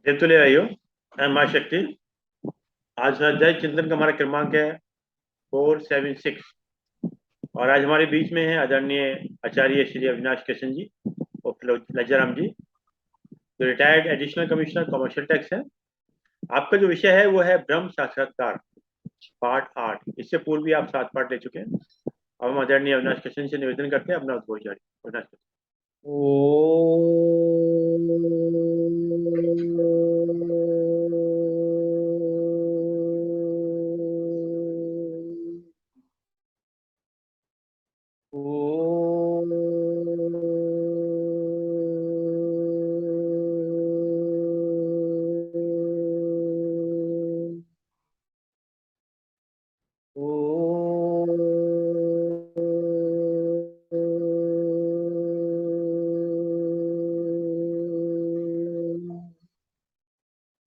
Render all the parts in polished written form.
ये तो ले आई हो। माँ शक्ति। आज अध्याय चिंतन का हमारा क्रमांक है 476। और आज हमारे बीच में है आदरणीय आचार्य श्री अविनाश कृष्ण जी और लज्जाराम जी, जो retired additional commissioner commercial tax है। आपका जो विषय है वो है ब्रह्म साक्षात्कार, पार्ट 8। इससे पूर्व भी आप 7 पार्ट ले चुके हैं। अब हम आदरणीय अविनाश कृष्ण से निवेदन करते हैं अपना उद्बोध जारी। अविनाश कृष्ण।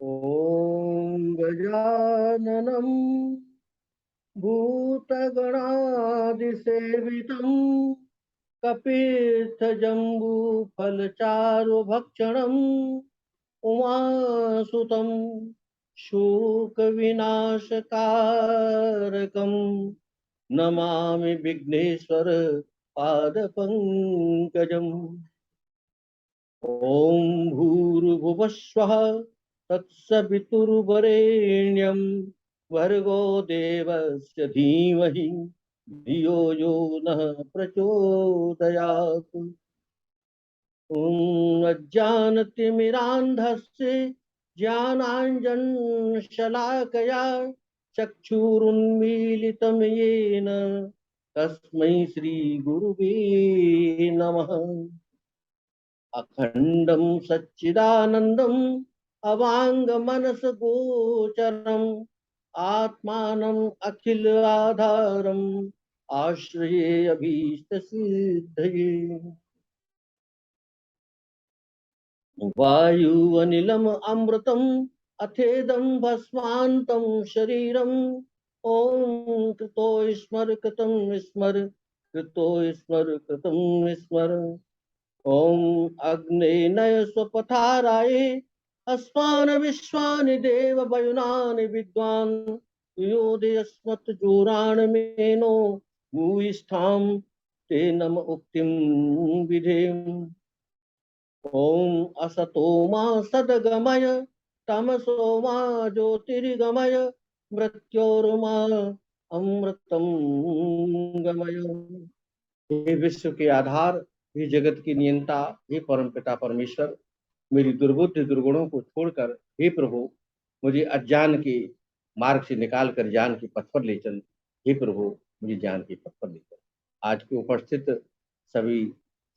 ॐ गजाननं भूतगणादिसेवितं कपित्थजम्बूफलचारुभक्षणम् उमासुतं शोकविनाशकारकं नमामि विघ्नेश्वर पादपङ्कजम्। ॐ भूर्भुवः स्वः तत्सवितुर्वरेण्यं भर्गो देवस्य धीमहि धियो यो नः प्रचोदयात्। ॐ अज्ञानतिमिरान्धस्य ज्ञानाञ्जनशलाकया चक्षुरुन्मीलितं येन तस्मै श्रीगुरुवे नमः। अखंडं सच्चिदानंदं अवांगमनसगोचरम् आत्मानं अखिलाधारम् आश्रये अभीष्टसिद्धये। वायु अनिलम अमृतम् अथेदं भस्मान्तं शरीरम्। ॐ कृतो स्मर कृतं स्मर कृतो स्मर कृतं स्मर। ॐ अग्ने नय स्वपथाराये अस्मान् विश्वानि देव वयुनानि विद्वान् योदयस्मत् जोराणमेनो भूयिष्ठां ते नम उक्तिं विधेम। ॐ असतो मा सद्गमय तमसो मा ज्योतिर्गमय मृत्योर्मा अमृतं गमय। हे विश्व के आधार, हे जगत की नियंता, हे परम पिता परमेश्वर, मेरी दुर्बुद्धि दुर्गुणों को छोड़कर हे प्रभु मुझे अज्ञान के मार्ग से निकाल कर ज्ञान के पथ पर ले चल। हे प्रभु मुझे ज्ञान के पथ पर ले चल। आज के उपस्थित सभी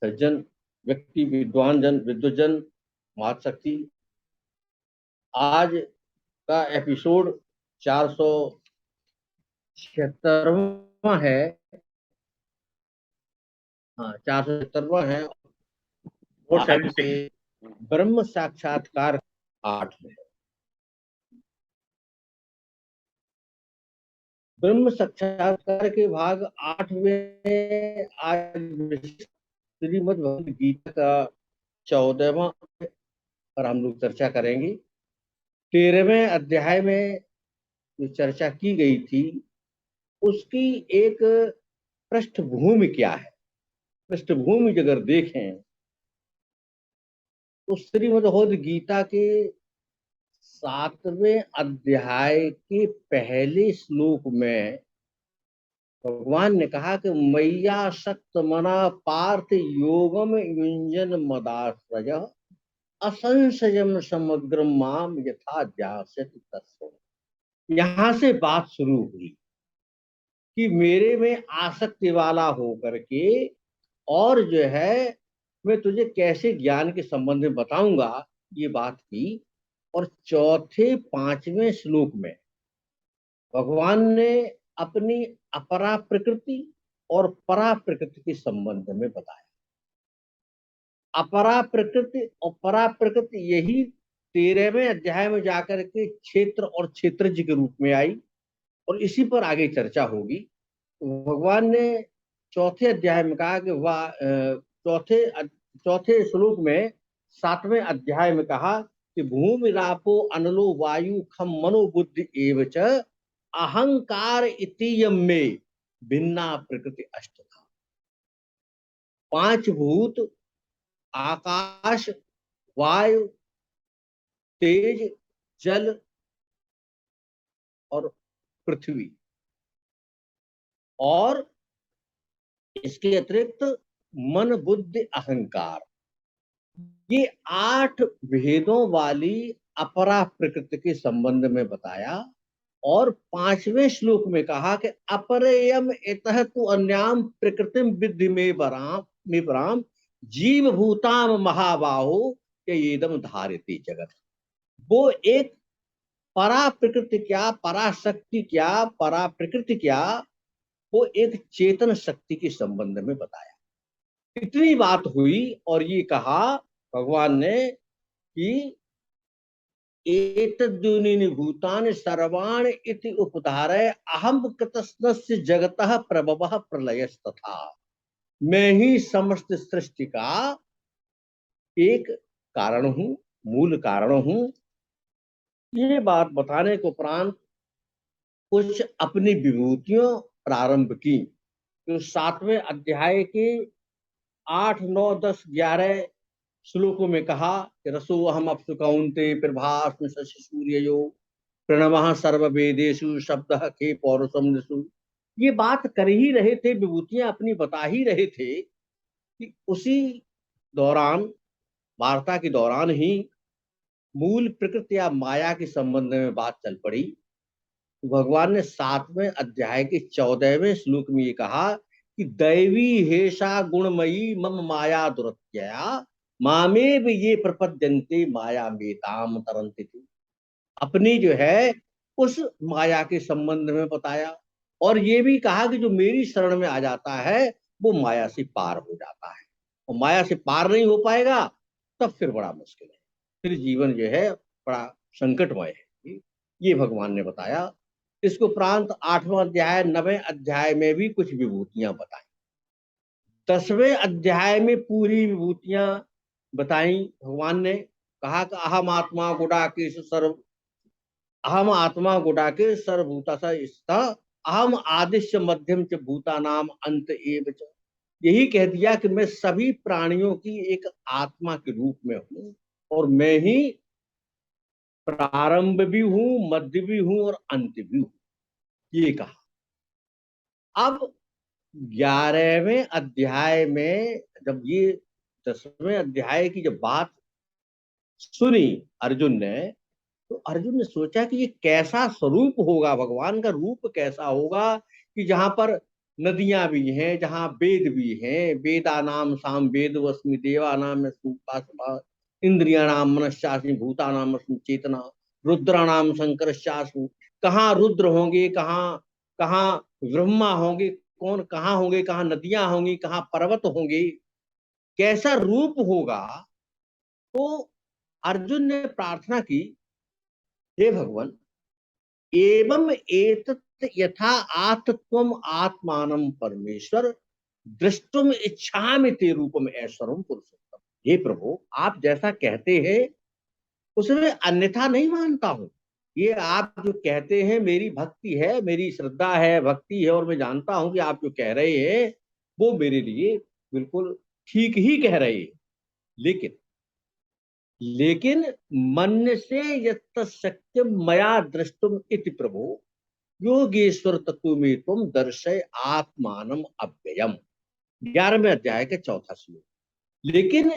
सज्जन व्यक्ति, विद्वान जन, विद्वजन, मातशक्ति, आज का एपिसोड 476वां है। हाँ, 476वां है। आज के 476। ब्रह्म साक्षात्कार 8 में ब्रह्म साक्षात्कार के भाग 8 में आज श्रीमद् भगवद गीता का 14वां पर हम लोग चर्चा करेंगे। 13वें अध्याय में जो चर्चा की गई थी उसकी एक पृष्ठभूमि क्या है। पृष्ठभूमि अगर देखें तो श्रीमद् भगवद गीता के 7वें अध्याय के पहले श्लोक में भगवान ने कहा कि मैया सक्त मना पार्थ योगम युंजन मदाश्रय असंशयम समग्रम माम यथा ध्यास्यति तस्मै। यहां से बात शुरू हुई कि मेरे में आसक्ति वाला होकर के और जो है मैं तुझे कैसे ज्ञान के संबंध में बताऊंगा, ये बात की। और चौथे 5वें श्लोक में भगवान ने अपनी अपरा प्रकृति और परा प्रकृति के संबंध में बताया। अपरा प्रकृति और परा प्रकृति यही 13वें अध्याय में जाकर के क्षेत्र और क्षेत्रज्ञ के रूप में आई और इसी पर आगे चर्चा होगी। भगवान ने चौथे अध्याय में कहा कि चौथे श्लोक में 7वें अध्याय में कहा कि भूमि रापो अनलो वायु खम मनो बुद्धि एवच अहंकार इतीयम में भिन्ना प्रकृति अष्टधा। पांच भूत आकाश, वायु, तेज, जल और पृथ्वी, और इसके अतिरिक्त मन बुद्धि अहंकार, ये 8 भेदों वाली अपरा प्रकृति के संबंध में बताया। और 5वें श्लोक में कहा कि अपरेयम इतः तु अन्याम प्रकृतिम विद्धि में बराम जीव भूताम महाबाहो के येदम धारयति जगत। वो एक परा प्रकृति क्या, पराशक्ति क्या, परा प्रकृति क्या, वो एक चेतन शक्ति के संबंध में बताया। इतनी बात हुई और ये कहा भगवान ने कि एतद्योनिनि भूतानि सर्वाणि इति उपधारय अहम कृतस्नस्य जगतः प्रभवः प्रलयस्तथा। मैं ही समस्त सृष्टि का एक कारण हूं, मूल कारण हूं। ये बात बताने के उपरांत कुछ अपनी विभूतियों प्रारंभ की। तो 7वें अध्याय के 8, 9, 10, 11 श्लोकों में कहा कि रसो अहम अप्सु कौन्ते प्रभास्मि शशि सूर्ययो प्रणवः सर्ववेदेषु शब्दः के पौरुषम निषु। ये बात कर ही रहे थे, विभूतियां अपनी बता ही रहे थे कि उसी दौरान, वार्ता के दौरान ही मूल प्रकृति या माया के संबंध में बात चल पड़ी। तो भगवान ने 7वें अध्याय के 14वें श्लोक में ये कहा कि दैवी हेषा गुणमयी मम माया दुरत्यया मामेव ये प्रपद्यन्ते माया मेताम तरन्ति। अपनी जो है उस माया के संबंध में बताया और ये भी कहा कि जो मेरी शरण में आ जाता है वो माया से पार हो जाता है, और माया से पार नहीं हो पाएगा तब फिर बड़ा मुश्किल है, फिर जीवन जो है बड़ा संकटमय है। ये भगवान ने बताया। इसको उपरांत 8वां अध्याय 9वें अध्याय में भी कुछ विभूतियां बताई। 10वें अध्याय में पूरी विभूतियां बताई। भगवान ने कहा कि अहम आत्मा गुडाकेश सर्व, अहम आत्मा गुडाके सर्वभूता स्थितः अहम आदिश्य मध्यम च भूतानाम अंत एव च। यही कह दिया कि मैं सभी प्राणियों की एक आत्मा के रूप में हूं और मैं ही प्रारंभ भी हूं, मध्य भी हूं और अंत भी हूं, ये कहा। अब 11वें अध्याय में जब ये 10वें अध्याय की जब बात सुनी अर्जुन ने, तो अर्जुन ने सोचा कि ये कैसा स्वरूप होगा, भगवान का रूप कैसा होगा कि जहां पर नदियां भी हैं, जहां वेद भी हैं, वेदा नाम साम वेद वस्मि देवा नाम इंद्रिया नाम मनश्चास्मि भूता नाम चेतना रुद्रा नाम शंकरश्चास्मि। कहाँ रुद्र होंगे, कहाँ कहाँ ब्रह्मा होंगे, कौन कहाँ होंगे, कहाँ नदियां होंगी, कहाँ पर्वत होंगे, कैसा रूप होगा। तो अर्जुन ने प्रार्थना की, हे भगवान एवं एतत् यथा आत्त्वम आत्मानं परमेश्वर दृष्टुम इच्छामि ते रूपम ऐश्वरम पुरुषोत्तम। हे प्रभु आप जैसा कहते हैं उसमें अन्यथा नहीं मानता हूं। ये आप जो कहते हैं मेरी भक्ति है, मेरी श्रद्धा है, भक्ति है, और मैं जानता हूं कि आप जो कह रहे हैं वो मेरे लिए बिल्कुल ठीक ही कह रहे हैं। लेकिन मन से यत् शक्यम मया दृष्टुम इति प्रभु योगेश्वर तत्व में तुम दर्शय आत्मानम अव्ययम। 11वें अध्याय के 4था श्लोक। लेकिन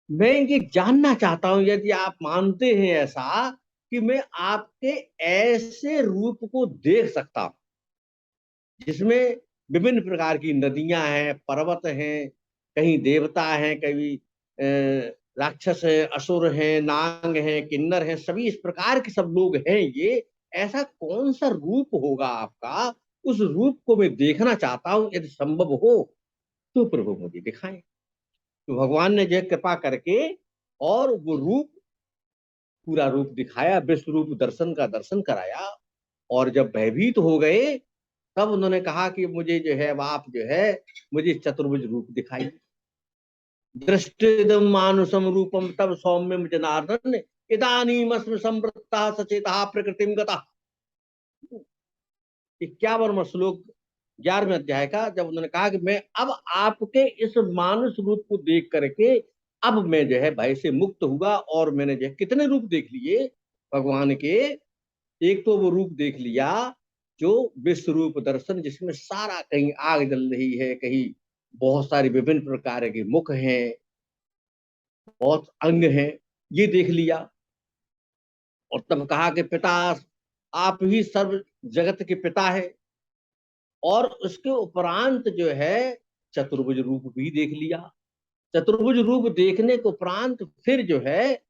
मैं ये जानना चाहता हूं यदि आप मानते हैं ऐसा कि मैं आपके ऐसे रूप को देख सकता हूं जिसमें विभिन्न प्रकार की नदियां हैं, पर्वत हैं, कहीं देवता हैं, कहीं राक्षस हैं, असुर हैं, नांग हैं, किन्नर हैं, सभी इस प्रकार के सब लोग हैं। ये ऐसा कौन सा रूप होगा आपका, उस रूप को मैं देखना चाहता हूं, यदि संभव हो तो प्रभु मुझे दिखाएं। तो भगवान ने जो कृपा करके और वो रूप, पूरा रूप दिखाया, विश्व रूप दर्शन का दर्शन कराया। और जब भयभीत हो गए तब उन्होंने कहा कि मुझे जो है आप जो है मुझे चतुर्भुज रूप दिखाई। दृष्टिदम मानुषम रूपम तब सौम्यम जनार्दन इदानीमस्मि संवृत्तः सचेतः प्रकृतिम गतः। 51वां श्लोक 11वें अध्याय का, जब उन्होंने कहा कि मैं अब आपके इस मानुष रूप को देख करके अब मैं जो है भय से मुक्त हुआ, और मैंने जो है कितने रूप देख लिए भगवान के। एक तो वो रूप देख लिया जो विश्व रूप दर्शन, जिसमें सारा, कहीं आग जल रही है, कहीं बहुत सारी विभिन्न प्रकार के मुख हैं, बहुत अंग हैं, ये देख लिया। और तब कहा कि पिता, आप ही सर्व जगत के पिता है। और उसके उपरांत जो है चतुर्भुज रूप भी देख लिया। चतुर्भुज रूप देखने के उपरांत फिर जो है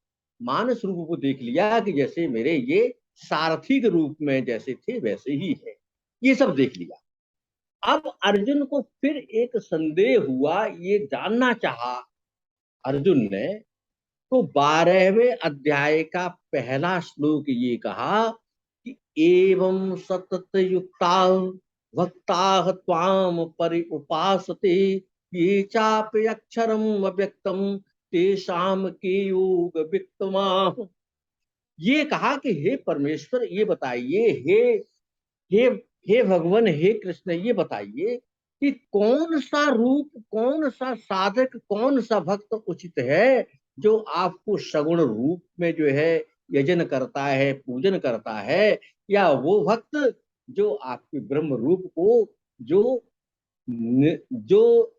मानस रूप को देख लिया कि जैसे मेरे ये सारथी के रूप में जैसे थे वैसे ही है, ये सब देख लिया। अब अर्जुन को फिर एक संदेह हुआ, ये जानना चाहा अर्जुन ने। तो 12वें अध्याय का पहला श्लोक ये कहा कि एवं सतत युक्ता भक्ता त्वाम परि उपासते ये चापि अक्षरम अव्यक्तम तेषाम के योग विक्तमा। ये कहा कि हे परमेश्वर, ये बताइए, हे हे भगवान, हे कृष्ण, ये बताइए कि कौन सा रूप, कौन सा साधक, कौन सा भक्त उचित है जो आपको सगुण रूप में जो है यजन करता है, पूजन करता है, या वो भक्त जो आपके ब्रह्म रूप को जो जो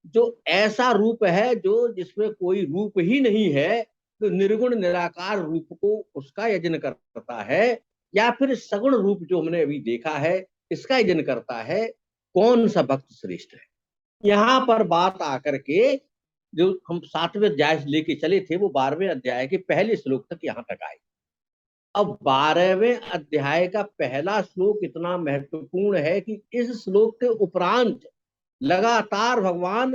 जो ऐसा रूप है जो जिसमें कोई रूप ही नहीं है, तो निर्गुण निराकार रूप को उसका यजन करता है, या फिर सगुण रूप जो हमने अभी देखा है इसका यजन करता है, कौन सा भक्त श्रेष्ठ है। यहाँ पर बात आकर के जो हम 7वें अध्याय से लेके चले थे वो 12वें अध्याय के पहले श्लोक तक यहाँ तक आए। अब 12वें अध्याय का पहला श्लोक इतना महत्वपूर्ण है कि इस श्लोक के उपरांत लगातार भगवान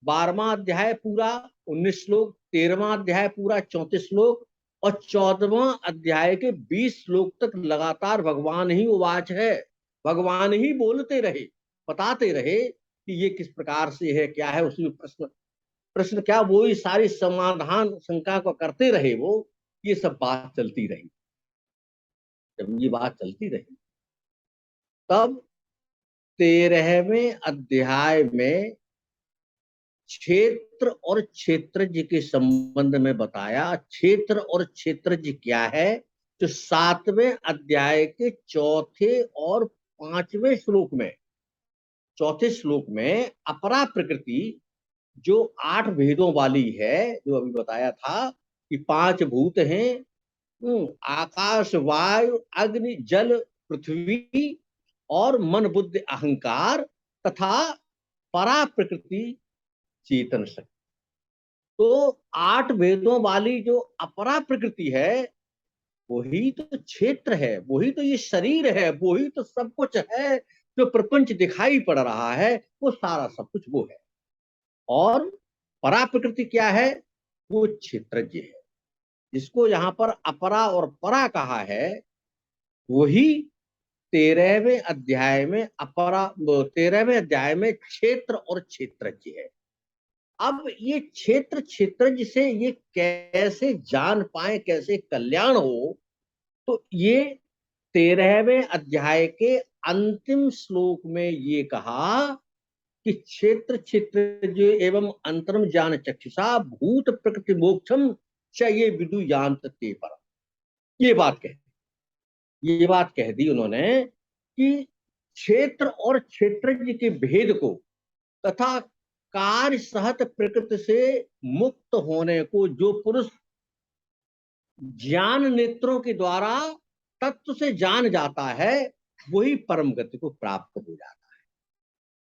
12वां अध्याय पूरा 19 श्लोक, 13वां अध्याय पूरा 34 श्लोक, और 14वां अध्याय के 20 श्लोक तक लगातार भगवान ही उवाच है, भगवान ही बोलते रहे, बताते रहे कि ये किस प्रकार से है, क्या है। उसमें प्रश्न प्रश्न क्या, वो ही सारी समाधान शंका को करते रहे वो। ये सब बात चलती रही। जब ये बात चलती रही तब 13वें अध्याय में क्षेत्र और क्षेत्रज्ञ के संबंध में बताया। क्षेत्र और क्षेत्रज्ञ क्या है, तो 7वें अध्याय के चौथे और 5वें श्लोक में, चौथे श्लोक में अपरा प्रकृति जो 8 भेदों वाली है, जो अभी बताया था कि 5 भूत हैं, आकाश वायु अग्नि जल पृथ्वी और मन बुद्धि अहंकार, तथा परा प्रकृति चेतन शक्ति। तो 8 वेदों वाली जो अपरा प्रकृति है वही तो क्षेत्र है, वही तो ये शरीर है, वही तो सब कुछ है। जो प्रपंच दिखाई पड़ रहा है वो सारा सब कुछ वो है। और परा प्रकृति क्या है, वो क्षेत्रज्ञ है। जिसको यहाँ पर अपरा और परा कहा है वही 13वें अध्याय में अपरा, 13वें अध्याय में क्षेत्र और क्षेत्रज्ञ है। अब ये क्षेत्र क्षेत्रज्ञ से ये कैसे जान पाए, कैसे कल्याण हो, तो ये 13वें अध्याय के अंतिम श्लोक में ये कहा कि क्षेत्र क्षेत्रज्ञ एवं अंतरम ज्ञान चक्षुषा भूत प्रकृति मोक्षम च ये विदु यान्त ते पर। ये बात कह ये बात कह दी उन्होंने कि क्षेत्र और क्षेत्रज्ञ के भेद को तथा कार्य सहत प्रकृति से मुक्त होने को जो पुरुष ज्ञान नेत्रों के द्वारा तत्व से जान जाता है वही परम गति को प्राप्त हो जाता है,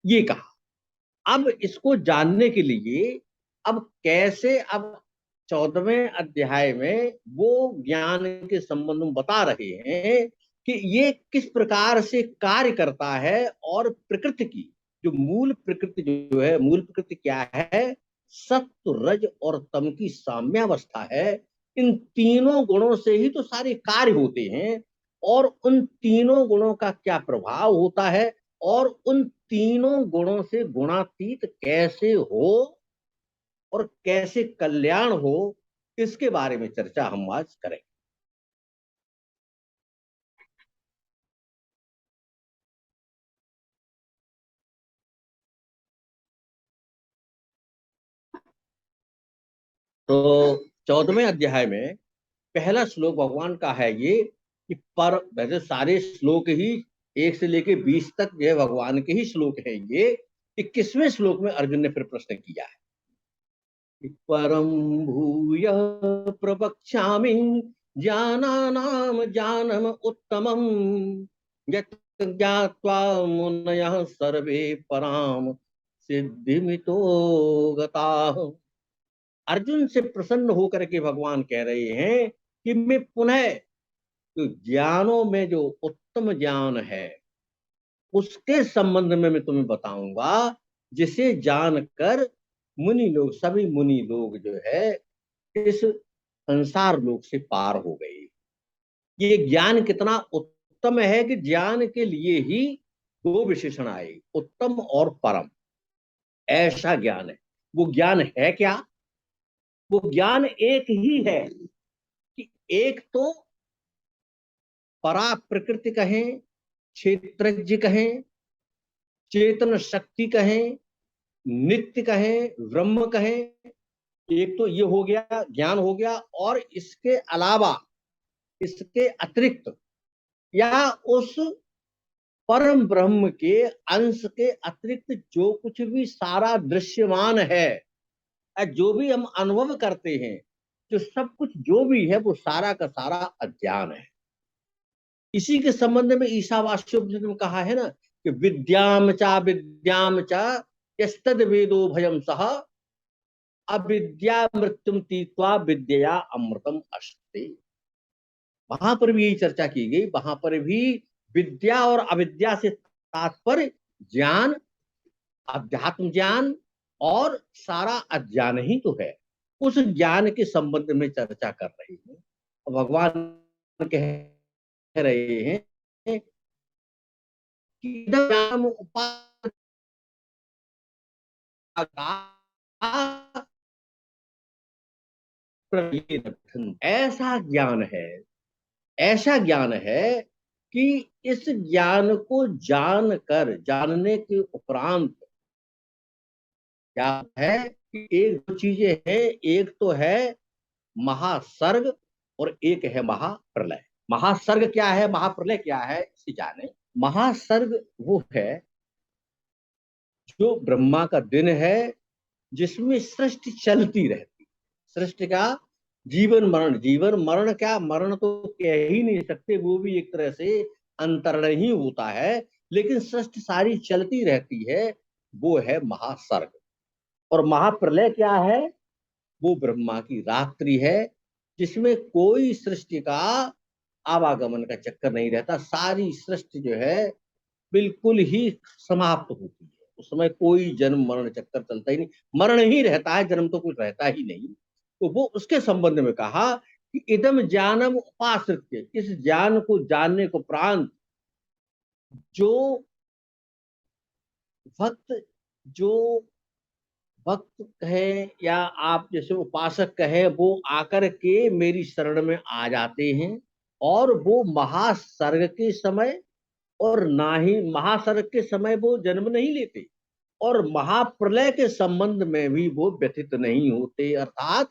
ये कहा। अब इसको जानने के लिए अब कैसे, अब 14वें अध्याय में वो ज्ञान के संबंध में बता रहे हैं कि ये किस प्रकार से कार्य करता है। और प्रकृति की जो मूल प्रकृति जो है, मूल प्रकृति क्या है, सत्व रज और तम की साम्यावस्था है। इन तीनों गुणों से ही तो सारे कार्य होते हैं, और उन तीनों गुणों का क्या प्रभाव होता है, और उन तीनों गुणों से गुणातीत कैसे हो और कैसे कल्याण हो, इसके बारे में चर्चा हम आज करें। तो 14वें अध्याय में पहला श्लोक भगवान का है ये कि पर, वैसे सारे श्लोक ही 1 से लेके 20 तक ये भगवान के ही श्लोक है। ये 21वें श्लोक में अर्जुन ने फिर प्रश्न किया है कि परम भूय प्रवक्ष्यामि ज्ञानानाम ज्ञानम उत्तमम यत् ज्ञात्वा मुनयः सर्वे पराम सिद्धिमितो गताः। अर्जुन से प्रसन्न होकर के भगवान कह रहे हैं कि मैं पुनः तो ज्ञानों में जो उत्तम ज्ञान है उसके संबंध में मैं तुम्हें बताऊंगा, जिसे जानकर मुनि लोग, सभी मुनि लोग जो है इस संसार लोक से पार हो गए। ये ज्ञान कितना उत्तम है कि ज्ञान के लिए ही दो विशेषण आए, उत्तम और परम। ऐसा ज्ञान है। वो ज्ञान है क्या? वो ज्ञान एक ही है कि एक तो परा प्रकृति कहें, क्षेत्रज्ञ कहें, चेतन शक्ति कहें, नित्य कहें, ब्रह्म कहें, एक तो ये हो गया, ज्ञान हो गया। और इसके अलावा, इसके अतिरिक्त या उस परम ब्रह्म के अंश के अतिरिक्त जो कुछ भी सारा दृश्यमान है, जो भी हम अनुभव करते हैं, जो सब कुछ जो भी है वो सारा का सारा अज्ञान है। इसी के संबंध में ईशावास्योपनिषद में कहा है ना कि विद्याम चा यस्तद वेदो भयम सह अविद्या मृत्युम तीत्वा विद्या अमृतम अश्नुते। वहां पर भी यही चर्चा की गई। वहां पर भी विद्या और अविद्या से तात्पर्य ज्ञान, अध्यात्म ज्ञान और सारा अज्ञान ही तो है। उस ज्ञान के संबंध में चर्चा कर रही है। भगवान कह रहे हैं कि ज्ञान उपासना, ऐसा ज्ञान है, ऐसा ज्ञान है कि इस ज्ञान को जानकर, जानने के उपरांत क्या है कि एक दो चीजें हैं। एक तो है महासर्ग और एक है महाप्रलय। महासर्ग क्या है, महाप्रलय क्या है, इसे जाने। महासर्ग वो है जो ब्रह्मा का दिन है, जिसमें सृष्टि चलती रहती। सृष्टि का जीवन मरण, जीवन मरण क्या, मरण तो कह ही नहीं सकते, वो भी एक तरह से अंतरण ही होता है, लेकिन सृष्टि सारी चलती रहती है, वो है महासर्ग। और महाप्रलय क्या है? वो ब्रह्मा की रात्रि है, जिसमें कोई सृष्टि का आवागमन का चक्कर नहीं रहता। सारी सृष्टि जो है बिल्कुल ही समाप्त होती है। उस समय कोई जन्म मरण चक्कर चलता ही नहीं, मरण ही रहता है, जन्म तो कुछ रहता ही नहीं। तो वो उसके संबंध में कहा कि इदम ज्ञानम उपाश्रित्य, इस ज्ञान को जानने को प्रांत जो भक्त, जो भक्त कहें या आप जैसे उपासक कहें, वो आकर के मेरी शरण में आ जाते हैं और वो महासर्ग के समय और ना ही महासर्ग के समय वो जन्म नहीं लेते और महाप्रलय के संबंध में भी वो व्यथित नहीं होते, अर्थात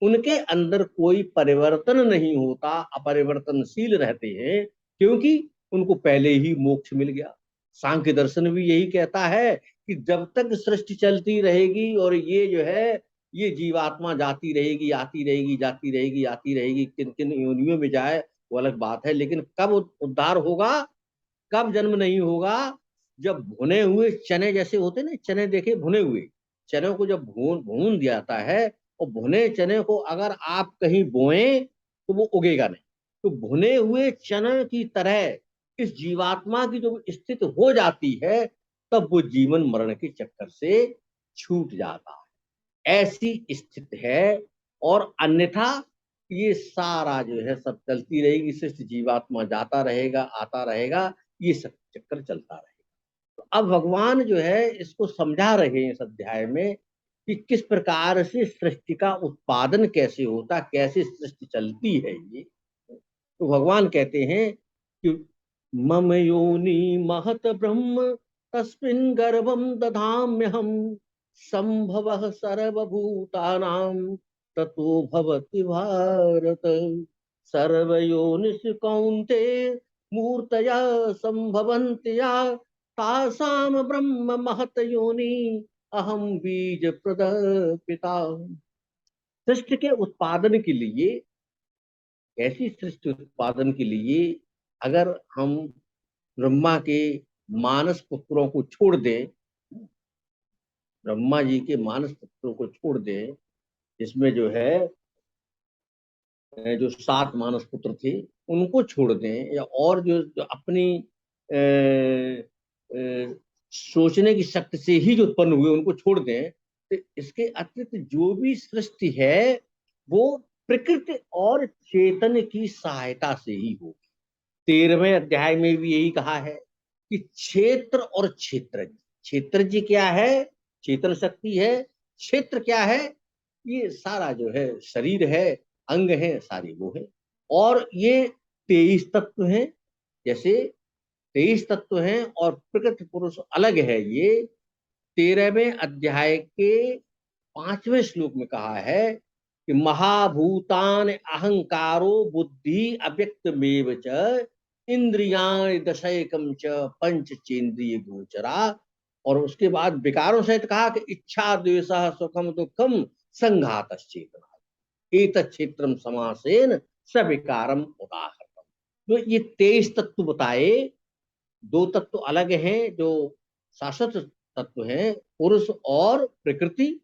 उनके अंदर कोई परिवर्तन नहीं होता, अपरिवर्तनशील रहते हैं, क्योंकि उनको पहले ही मोक्ष मिल गया। सांख्य दर्शन भी यही कहता है कि जब तक सृष्टि चलती रहेगी और ये जो है ये जीवात्मा जाती रहेगी, आती रहेगी, जाती रहेगी, आती रहेगी, किन किन योनियों में जाए वो अलग बात है, लेकिन कब उद्धार होगा, कब जन्म नहीं होगा? जब भुने हुए चने जैसे होते ना, चने देखे भुने हुए चने को जब भून भून दिया जाता है, और भुने चने को अगर आप कहीं बोएं तो वो उगेगा नहीं। तो भुने हुए चने की तरह इस जीवात्मा की जो स्थिति हो जाती है, तब वो जीवन मरण के चक्कर से छूट जाता है। ऐसी स्थिति है। और अन्यथा ये सारा जो है सब चलती रहेगी, सृष्टि, जीवात्मा जाता रहेगा, आता रहेगा, ये सब चक्कर चलता रहेगा। तो अब भगवान जो है इसको समझा रहे हैं इस अध्याय में कि किस प्रकार से सृष्टि का उत्पादन कैसे होता, कैसे सृष्टि चलती है। ये तो भगवान कहते हैं कि मम योनि महत ब्रह्म तस्मिन् गर्भम दधाम्यहम् संभवः सर्वभूतानां ततो भवति भारत। सर्वयोनिषु कौन्तेय मूर्तया संभवन्ति या तासाम ब्रह्म महत योनि अहम बीज प्रद पिता। सृष्टि के उत्पादन के लिए, ऐसी सृष्टि उत्पादन के लिए अगर हम ब्रह्मा के मानस पुत्रों को छोड़ दें, ब्रह्मा जी के मानस पुत्रों को छोड़ दें, जिसमें जो है जो 7 मानस पुत्र थे उनको छोड़ दें, या और जो अपनी अ, अ, सोचने की शक्ति से ही जो उत्पन्न हुए उनको छोड़ दें, तो इसके अतिरिक्त जो भी सृष्टि है वो प्रकृति और चेतन की सहायता से ही होगी। 13वें अध्याय में भी यही कहा है कि क्षेत्र और क्षेत्रज्ञ। क्षेत्रज्ञ क्या है? चेतन शक्ति है। क्षेत्र क्या है? ये सारा जो है शरीर है, अंग है, सारी वो है। और ये 23 तत्व हैं। जैसे 23 तत्व हैं और प्रकृति पुरुष अलग है। ये 13वें अध्याय के 5वें श्लोक में कहा है कि महाभूतान अहंकारो बुद्धि अव्यक्तमेव च इंद्रियाणि दशैकम च पंचचेंद्रिय गोचरा। और उसके बाद विकारों सहित कहा कि इच्छा द्वेष सुखम दुखम संघात चेतना एतत् क्षेत्रम समासेन सविकारम उदाहरणम। तो ये 23 तत्व बताए। 2 तत्व अलग हैं जो शाश्वत तत्व हैं, पुरुष और प्रकृति।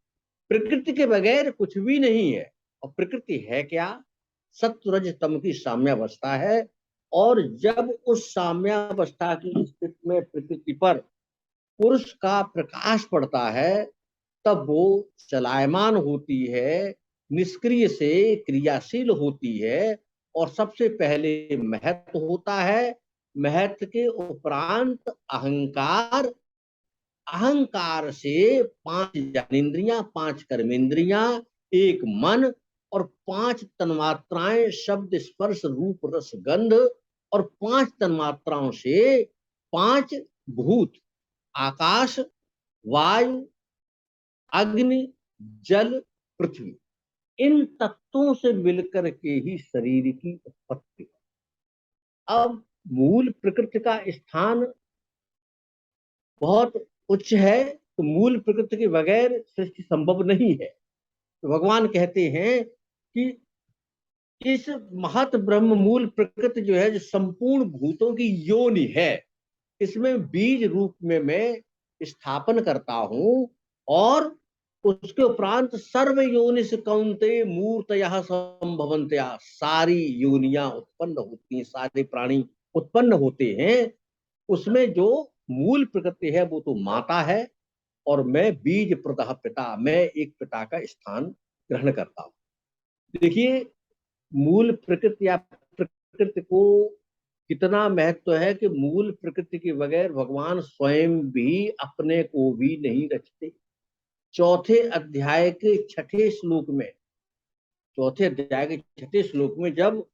प्रकृति के बगैर कुछ भी नहीं है। और प्रकृति है क्या? सत्व रज तम की साम्यावस्था है। और जब उस साम्यावस्था की स्थिति में प्रकृति पर पुरुष का प्रकाश पड़ता है, तब वो चलायमान होती है, निष्क्रिय से क्रियाशील होती है। और सबसे पहले महत्व होता है, महत्व के उपरांत अहंकार, अहंकार से 5 ज्ञानेन्द्रियां, 5 कर्मेंद्रियां, एक मन और 5 तन्मात्राएं शब्द स्पर्श रूप रस गंध, और 5 तन्मात्राओं से 5 भूत, आकाश, वायु, अग्नि, जल, पृथ्वी। इन तत्वों से मिलकर के ही शरीर की उत्पत्ति। अब मूल प्रकृति का स्थान बहुत उच्च है, तो मूल प्रकृति के बगैर सृष्टि संभव नहीं है। तो भगवान कहते हैं कि इस महत ब्रह्म मूल प्रकृति जो है, जो संपूर्ण भूतों की योनि है, इसमें बीज रूप में मैं स्थापन करता हूं। और उसके उपरांत सर्व योनि से कौनते मूर्तया संभवंतया, सारी योनियां उत्पन्न होती हैं, सारे प्राणी उत्पन्न होते हैं। उसमें जो मूल प्रकृति है वो तो माता है, और मैं बीज प्रतः पिता, मैं एक पिता का स्थान ग्रहण करता हूं। देखिए, मूल प्रकृति या प्रकृति को कितना महत्व है कि मूल प्रकृति के बगैर भगवान स्वयं भी अपने को भी नहीं रचते। चौथे अध्याय के 6ठे श्लोक में, चौथे अध्याय के 6ठे श्लोक में जब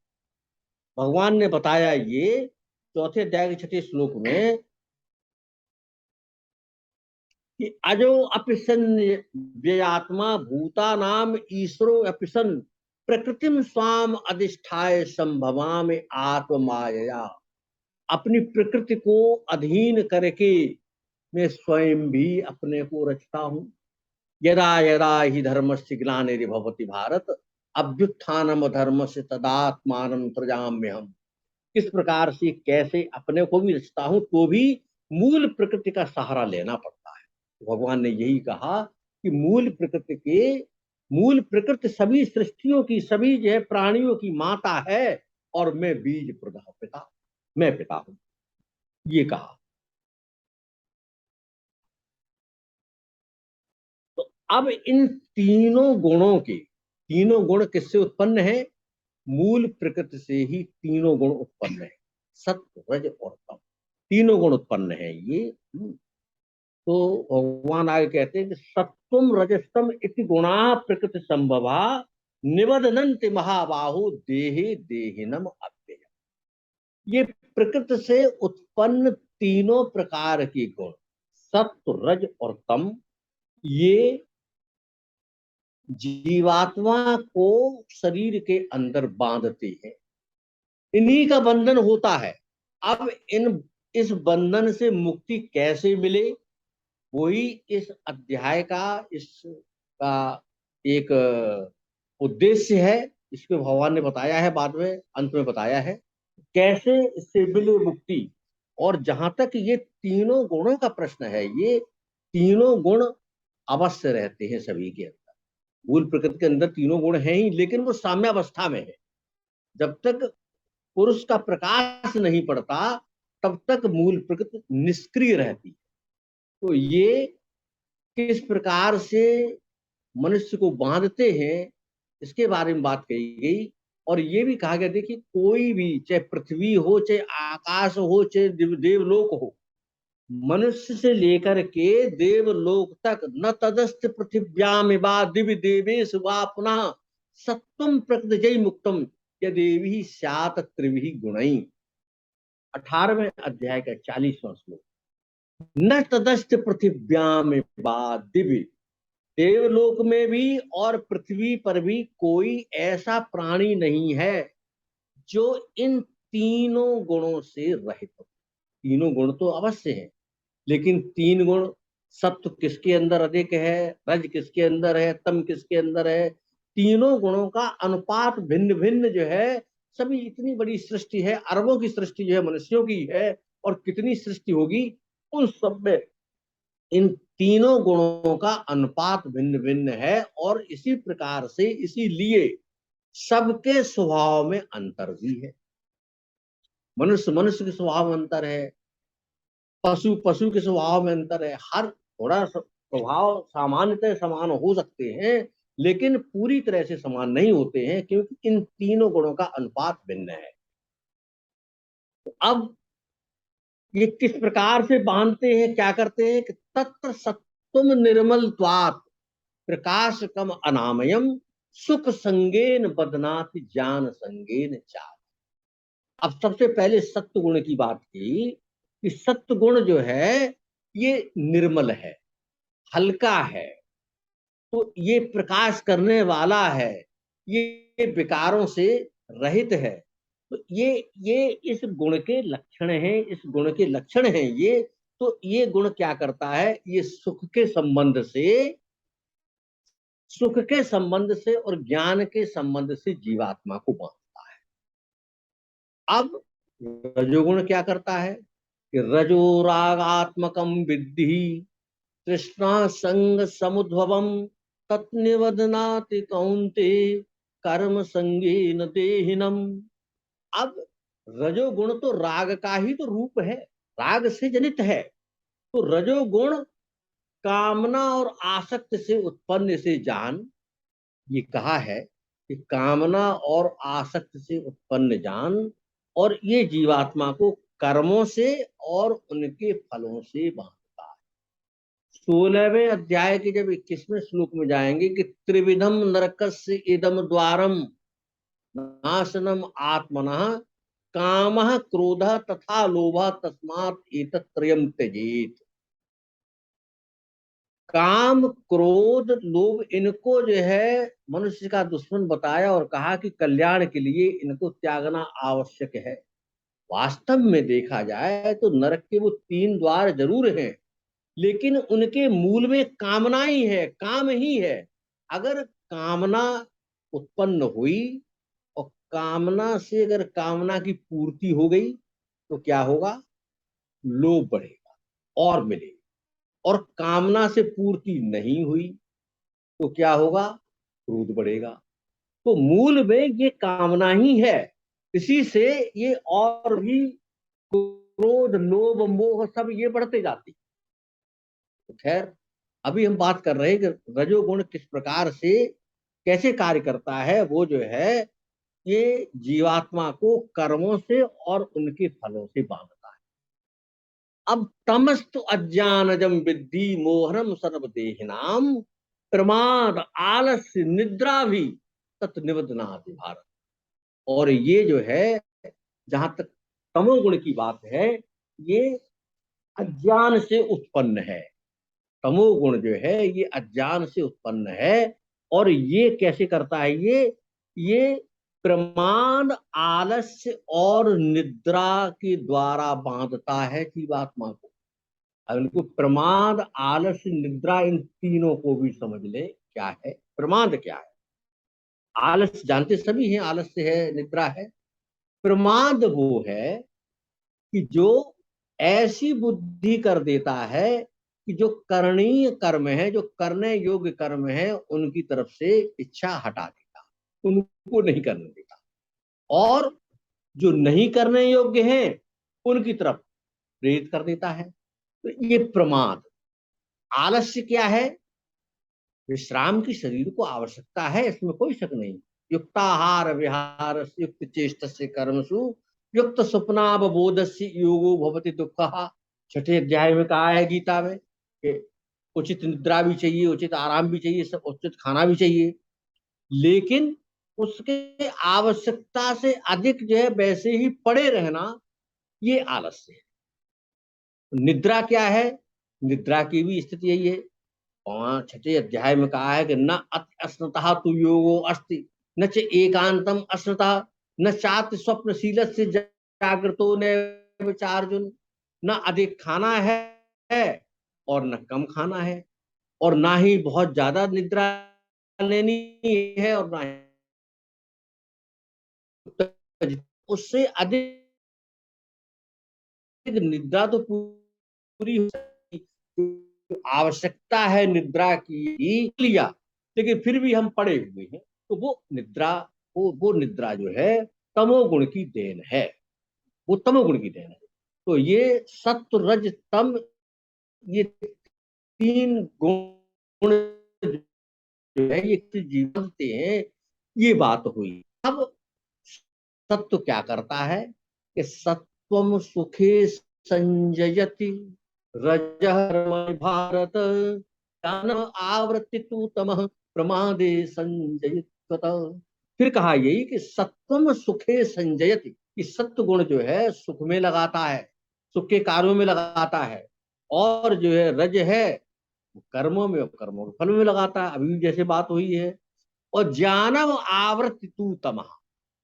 भगवान ने बताया, ये चौथे अध्याय के 6ठे श्लोक में कि अजो अपिसन व्ययात्मा भूतानाम ईश्वरो अपिसन प्रकृतिम स्वाम अधिष्ठाय संभवाम आत्माया। अपनी प्रकृति को अधीन करके मैं स्वयं भी अपने को रचता हूं। यदा यदा ही धर्मस्य ग्लानिर्भवति भारत अभ्युत्थानम धर्मस्य तदात्मानं सृजाम्यहम्। किस प्रकार से, कैसे अपने को भी रचता हूं, तो भी मूल प्रकृति का सहारा लेना पड़ता है। तो भगवान ने यही कहा कि मूल प्रकृति सभी सृष्टियों की, सभी जो है प्राणियों की माता है, और मैं बीज प्रदा पिता, मैं पिता हूं, ये कहा। तो अब इन तीनों गुणों के, तीनों गुण किससे उत्पन्न है? मूल प्रकृति से ही तीनों गुण उत्पन्न है। सत्व रज और तम, तीनों गुण उत्पन्न है ये। तो भगवान आगे कहते हैं कि सत्वम रजस्तम इति गुणा प्रकृति संभवा निबधनन्ति महाबाहु देहे देहिनम अव्यय। ये प्रकृति से उत्पन्न तीनों प्रकार के गुण सत्व रज और तम, ये जीवात्मा को शरीर के अंदर बांधते हैं, इन्हीं का बंधन होता है। अब इस बंधन से मुक्ति कैसे मिले, वही इस अध्याय का इसका एक उद्देश्य है। इसको भगवान ने बताया है, बाद में अंत में बताया है कैसे इससे मिले मुक्ति। और जहां तक ये तीनों गुणों का प्रश्न है, ये तीनों गुण अवश्य रहते हैं सभी के अंदर। मूल प्रकृति के अंदर तीनों गुण हैं ही, लेकिन वो साम्यावस्था में है। जब तक पुरुष का प्रकाश नहीं पड़ता तब तक मूल प्रकृति निष्क्रिय रहती है। तो ये किस प्रकार से मनुष्य को बांधते हैं, इसके बारे में बात कही गई। और ये भी कहा गया, देखिए कोई भी, चाहे पृथ्वी हो, चाहे आकाश हो, चाहे देवलोक हो, मनुष्य से लेकर के देवलोक तक न तदस्त पृथिव्याम वा दिव्य देवेश वा पुनः सत्वम प्रकृति मुक्तम यदेवी स्यात् त्रिभिः गुणैः। 18वें अध्याय का 40वां श्लोक। न तदस्त पृथिव्याम वा दिव्य, देवलोक में भी और पृथ्वी पर भी कोई ऐसा प्राणी नहीं है जो इन तीनों गुणों से रहित हो। तीनों गुण तो अवश्य है, लेकिन तीन गुण, सत्व किसके अंदर अधिक है, रज किसके अंदर है, तम किसके अंदर है, तीनों गुणों का अनुपात भिन्न भिन्न जो है। सभी इतनी बड़ी सृष्टि है, अरबों की सृष्टि जो है मनुष्यों की है, और कितनी सृष्टि होगी, उन सब में इन तीनों गुणों का अनुपात भिन्न भिन्न है। और इसी प्रकार से, इसीलिए सबके स्वभाव में अंतर भी है। मनुष्य मनुष्य के स्वभाव में अंतर है, पशु पशु के स्वभाव में अंतर है। हर थोड़ा स्वभाव सामान्यतः समान हो सकते हैं, लेकिन पूरी तरह से समान नहीं होते हैं, क्योंकि इन तीनों गुणों का अनुपात भिन्न है। तो अब ये किस प्रकार से बांधते हैं, क्या करते हैं कि तत्र सत्वम निर्मल त्वात् प्रकाश कम अनामयम सुख संगेन बदनाति ज्ञान संगेन चार। अब सबसे पहले सत्व गुण की बात की कि सत्व गुण जो है ये निर्मल है, हल्का है, तो ये प्रकाश करने वाला है, ये विकारों से रहित है। तो ये इस गुण के लक्षण हैं, इस गुण के लक्षण हैं ये। तो ये गुण क्या करता है, ये सुख के संबंध से और ज्ञान के संबंध से जीवात्मा को बांधता है। अब रजोगुण क्या करता है कि रजो रागात्मकम विद्धि कृष्णा संग समुद्भवम तत्निवदनाति कौन्ते कर्म संगीन देहिनम। अब रजोगुण तो राग का ही तो रूप है, राग से जनित है। तो रजोगुण कामना और आसक्त से उत्पन्न से जान, ये कहा है कि कामना और आसक्त से उत्पन्न जान, और ये जीवात्मा को कर्मों से और उनके फलों से बांधता है। 16वें अध्याय के जब 21वें श्लोक में जाएंगे कि त्रिविधम नरकस्य इदम द्वारम नाशनम आत्मनः कामः क्रोधः तथा लोभः तस्मात् एतत्त्रयम् त्यजेत। काम क्रोध लोभ, इनको जो है मनुष्य का दुश्मन बताया और कहा कि कल्याण के लिए इनको त्यागना आवश्यक है। वास्तव में देखा जाए तो नरक के वो 3 द्वार जरूर हैं, लेकिन उनके मूल में कामना ही है, काम ही है। अगर कामना उत्पन्न हुई और कामना से अगर कामना की पूर्ति हो गई तो क्या होगा, लोभ बढ़ेगा और मिलेगा। और कामना से पूर्ति नहीं हुई तो क्या होगा, क्रोध बढ़ेगा। तो मूल में ये कामना ही है, इसी से ये और भी क्रोध लोभ मोह सब ये बढ़ते जाती। तो खैर, अभी हम बात कर रहे हैं कि रजोगुण किस प्रकार से कैसे कार्य करता है। वो जो है ये जीवात्मा को कर्मों से और उनके फलों से बांधता है। अब तमस्तु अज्ञानजम विद्धि मोहनम सर्वदेहिनाम प्रमाद आलस्य निद्रा भी तत्निबध्नाति भारत। और ये जो है, जहां तक तमोगुण की बात है, ये अज्ञान से उत्पन्न है। तमोगुण जो है ये अज्ञान से उत्पन्न है। और ये कैसे करता है? ये प्रमाद आलस्य और निद्रा के द्वारा बांधता है जीवात्मा को। अब इनको प्रमाद आलस्य निद्रा, इन तीनों को भी समझ ले क्या है प्रमाद, क्या है। आलस्य जानते सभी हैं, आलस्य है, निद्रा है। प्रमाद वो है कि जो ऐसी बुद्धि कर देता है कि जो करणीय कर्म है, जो करने योग्य कर्म है, उनकी तरफ से इच्छा हटा देता, उनको नहीं करने देता। और जो नहीं करने योग्य हैं उनकी तरफ प्रेरित कर देता है। तो ये प्रमाद। आलस्य क्या है? विश्राम की शरीर को आवश्यकता है, इसमें कोई शक नहीं। युक्ताहार विहार युक्त चेष्ट से कर्मसु युक्त स्वप्नावबोध से योगो भवति दुख। छठे अध्याय में कहा है गीता में कि उचित निद्रा भी चाहिए, उचित आराम भी चाहिए, सब उचित खाना भी चाहिए, लेकिन उसके आवश्यकता से अधिक जो है वैसे ही पड़े रहना, ये आलस्य है। निद्रा क्या है? निद्रा की भी स्थिति यही है। छठे अध्याय में कहा है कि न अस्नतः तु योगो अस्ति न च एकांतम अस्नतः न चात स्वप्नशील से जागृतो न विचार्जुन। न अधिक खाना है और न कम खाना है, और ना ही बहुत ज्यादा निद्रा लेनी है और ना ही उससे अधिक निद्रा तो पूरी हो सकती। आवश्यकता है निद्रा की लिया, लेकिन फिर भी हम पड़े हुए हैं, तो वो निद्रा, वो निद्रा जो है तमोगुण की देन है, वो तमोगुण की देन है। तो ये सत्व रज तम, ये तीन गुण जो है ये जीवन से हैं, ये बात हुई। अब सत्व क्या करता है कि सत्वम सुखे संजयति रजः भारत ज्ञान आवृत्ति तू तमः प्रमादे संजयित। फिर कहा यही कि सत्वम सुखे संजयति, कि सत्व गुण जो है सुख में लगाता है, सुख के कार्यों में लगाता है। और जो है रज है कर्मों में, कर्मों के फल में लगाता है, अभी जैसे बात हुई है। और ज्ञानम आवृत्ति तू तमः,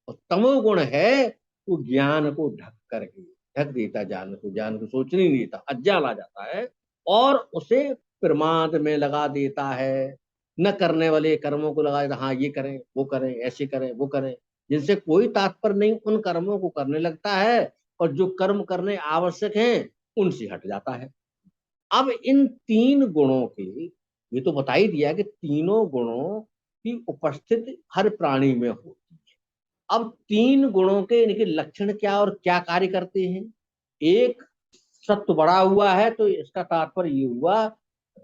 और तमोगुण है वो ज्ञान को ढक करके ढक देता, ज्ञान को सोचने नहीं देता, अज्ञान आ जाता है और उसे प्रमाद में लगा देता है। न करने वाले कर्मों को लगा देता, हाँ ये करें वो करें, ऐसे करें वो करें, जिनसे कोई तात्पर्य नहीं, उन कर्मों को करने लगता है। और जो कर्म करने आवश्यक हैं उनसे हट जाता है। अब इन तीन गुणों की, ये तो बता ही दिया कि तीनों गुणों की उपस्थिति हर प्राणी में होती है। अब तीन गुणों के इनके लक्षण क्या और क्या कार्य करते हैं? एक, सत्व बढ़ा हुआ है तो इसका तात्पर्य ये हुआ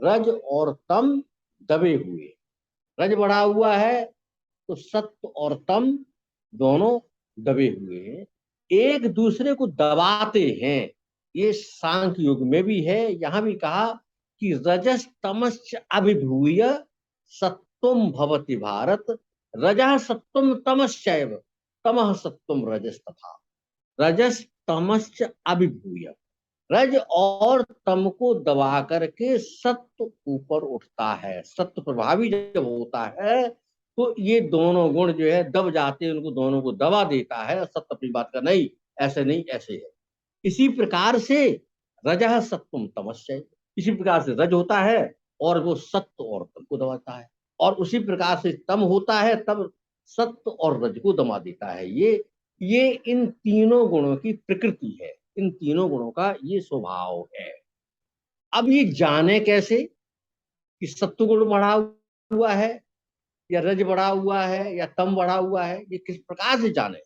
रज और तम दबे हुए। रज बढ़ा हुआ है तो सत्व और तम दोनों दबे हुए हैं, एक दूसरे को दबाते हैं। ये सांख्य युग में भी है, यहां भी कहा कि रजस तमश्च अभिभूय सत्वम भवति भारत, रजः सत्वम तमश्चैव तमः सत्वम रजस तथा। रजस तमश्च अभिभूय, रज और तम को दबा करके सत्व ऊपर उठता है। सत्व प्रभावी जब होता है तो ये दोनों गुण जो है दब जाते हैं, उनको दोनों को दबा देता है। सत्य अपनी बात का नहीं, ऐसे नहीं ऐसे है। इसी प्रकार से रजः सत्वम तमश्चैव, इसी प्रकार से रज होता है और वो सत्व और तम को दबाता है, और उसी प्रकार से तम होता है तब सत्व और रज को दबा देता है। ये इन तीनों गुणों की प्रकृति है, इन तीनों गुणों का ये स्वभाव है। अब ये जाने कैसे कि सत्व गुण बढ़ा हुआ है या रज बढ़ा हुआ है या तम बढ़ा हुआ है, ये किस प्रकार से जाने?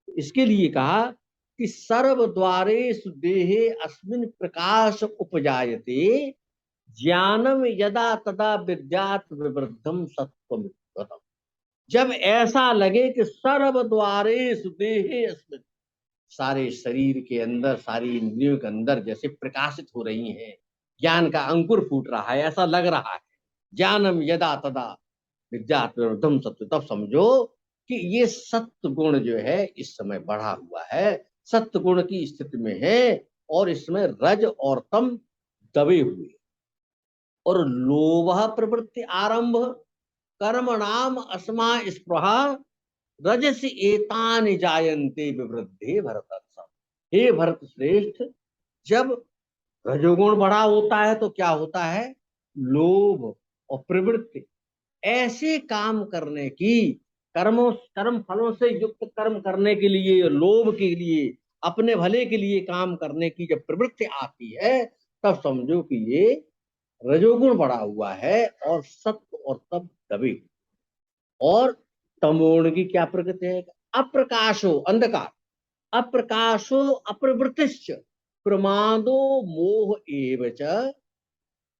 इसके लिए कहा कि सर्व द्वारेषु देहे अस्मिन् प्रकाश उपजायते ज्ञानम यदा तदा विद्यात विवृद्धम सत्वमित्युत। जब ऐसा लगे कि सर्व द्वारेषु देहे अस्मिन्, सारे शरीर के अंदर, सारी इंद्रियों के अंदर जैसे प्रकाशित हो रही हैं, ज्ञान का अंकुर फूट रहा है, ऐसा लग रहा है। ज्ञानम यदा तदा विद्यात्मम सत्य, तब समझो कि ये सत्य गुण जो है इस समय बढ़ा हुआ है, सत्य गुण की स्थिति में है, और इसमें रज और तम दबे हुए। और लोभ प्रवृत्ति आरंभ, कर्म नाम अस्मा स्पृहा, रजस एतान जायन्ते विवृद्धे भरतर्षभ। हे भरत श्रेष्ठ, जब रजोगुण बड़ा होता है तो क्या होता है? लोभ और प्रवृत्ति, ऐसे काम करने की, कर्म फलों से युक्त कर्म करने के लिए, लोभ के लिए, अपने भले के लिए काम करने की जब प्रवृत्ति आती है, तब समझो कि ये रजोगुण बढ़ा हुआ है और सत्व और तप दबे। और तमोगुण की क्या प्रकृति है? अप्रकाशो अंधकार, अप्रकाशो अप्रवृत्तिश्च, प्रमादो मोह एव च,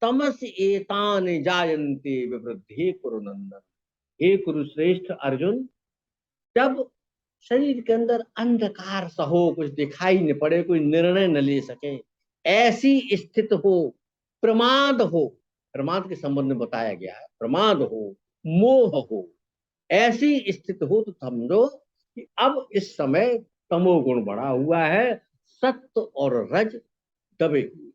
तमस एतान जायन्ते विवृद्धे कुरुनंदन। हे कुरुश्रेष्ठ अर्जुन, जब शरीर के अंदर अंधकार सा हो, कुछ दिखाई न पड़े, कोई निर्णय न ले सके, ऐसी स्थिति हो, प्रमाद हो, प्रमाद के संबंध में बताया गया है, प्रमाद हो, मोह हो, ऐसी स्थिति हो तो समझो कि अब इस समय तमोगुण बढ़ा हुआ है, सत्व और रज दबे हुए।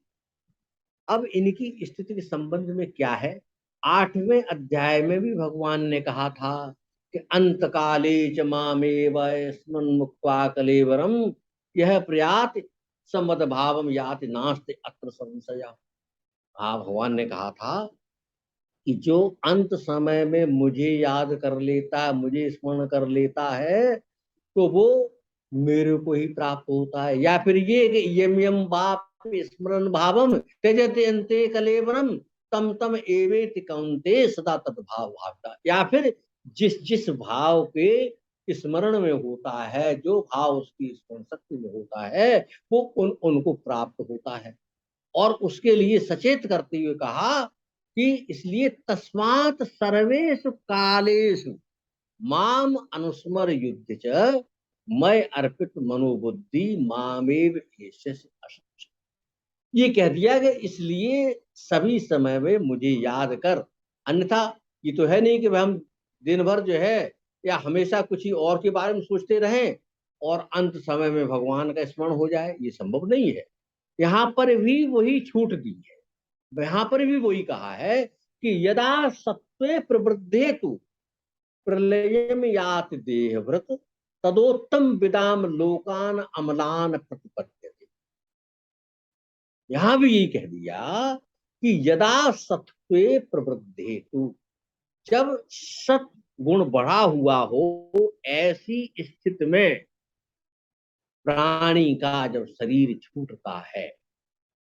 अब इनकी स्थिति के संबंध में क्या है? 8वें अध्याय में भी भगवान ने कहा था कि अंत काले च मामेव स्मरन् मुक्त्वा कलेवरम, यह प्रयाति समद भावम याति नास्ति अत्र संशय। हाँ, भगवान ने कहा था कि जो अंत समय में मुझे याद कर लेता, मुझे स्मरण कर लेता है, तो वो मेरे को ही प्राप्त होता है। या फिर ये कि यम यम बाप स्मरण भावम त्यजते अन्ते कलेवरम, तम तम एवेति कौन्ते सदा तद्भाव भावता। या फिर जिस जिस भाव के स्मरण में होता है, जो भाव उसकी स्मरण शक्ति में होता है, वो उनको प्राप्त होता है। और उसके लिए सचेत करते हुए कहा कि इसलिए तस्मात् सर्वेषु कालेषु माम अनुस्मर युद्ध च, मैं अर्पित मनोबुद्धि मामेव एष्यसि अशंस। ये कह दिया कि इसलिए सभी समय में मुझे याद कर, अन्यथा ये तो है नहीं कि हम दिन भर जो है या हमेशा कुछ ही और के बारे में सोचते रहें और अंत समय में भगवान का स्मरण हो जाए, ये संभव नहीं है। यहाँ पर भी वही छूट दी है, यहाँ पर भी वही कहा है कि यदा सत्वे प्रवृद्धे तु प्रलयम याति देहव्रत, तदोत्तम विदाम लोकान अमलान प्रतिपद्यते। यहां भी यही कह दिया कि यदा सत्वे प्रवृद्धेतु, जब सत गुण बढ़ा हुआ हो, ऐसी स्थिति में प्राणी का जब शरीर छूटता है,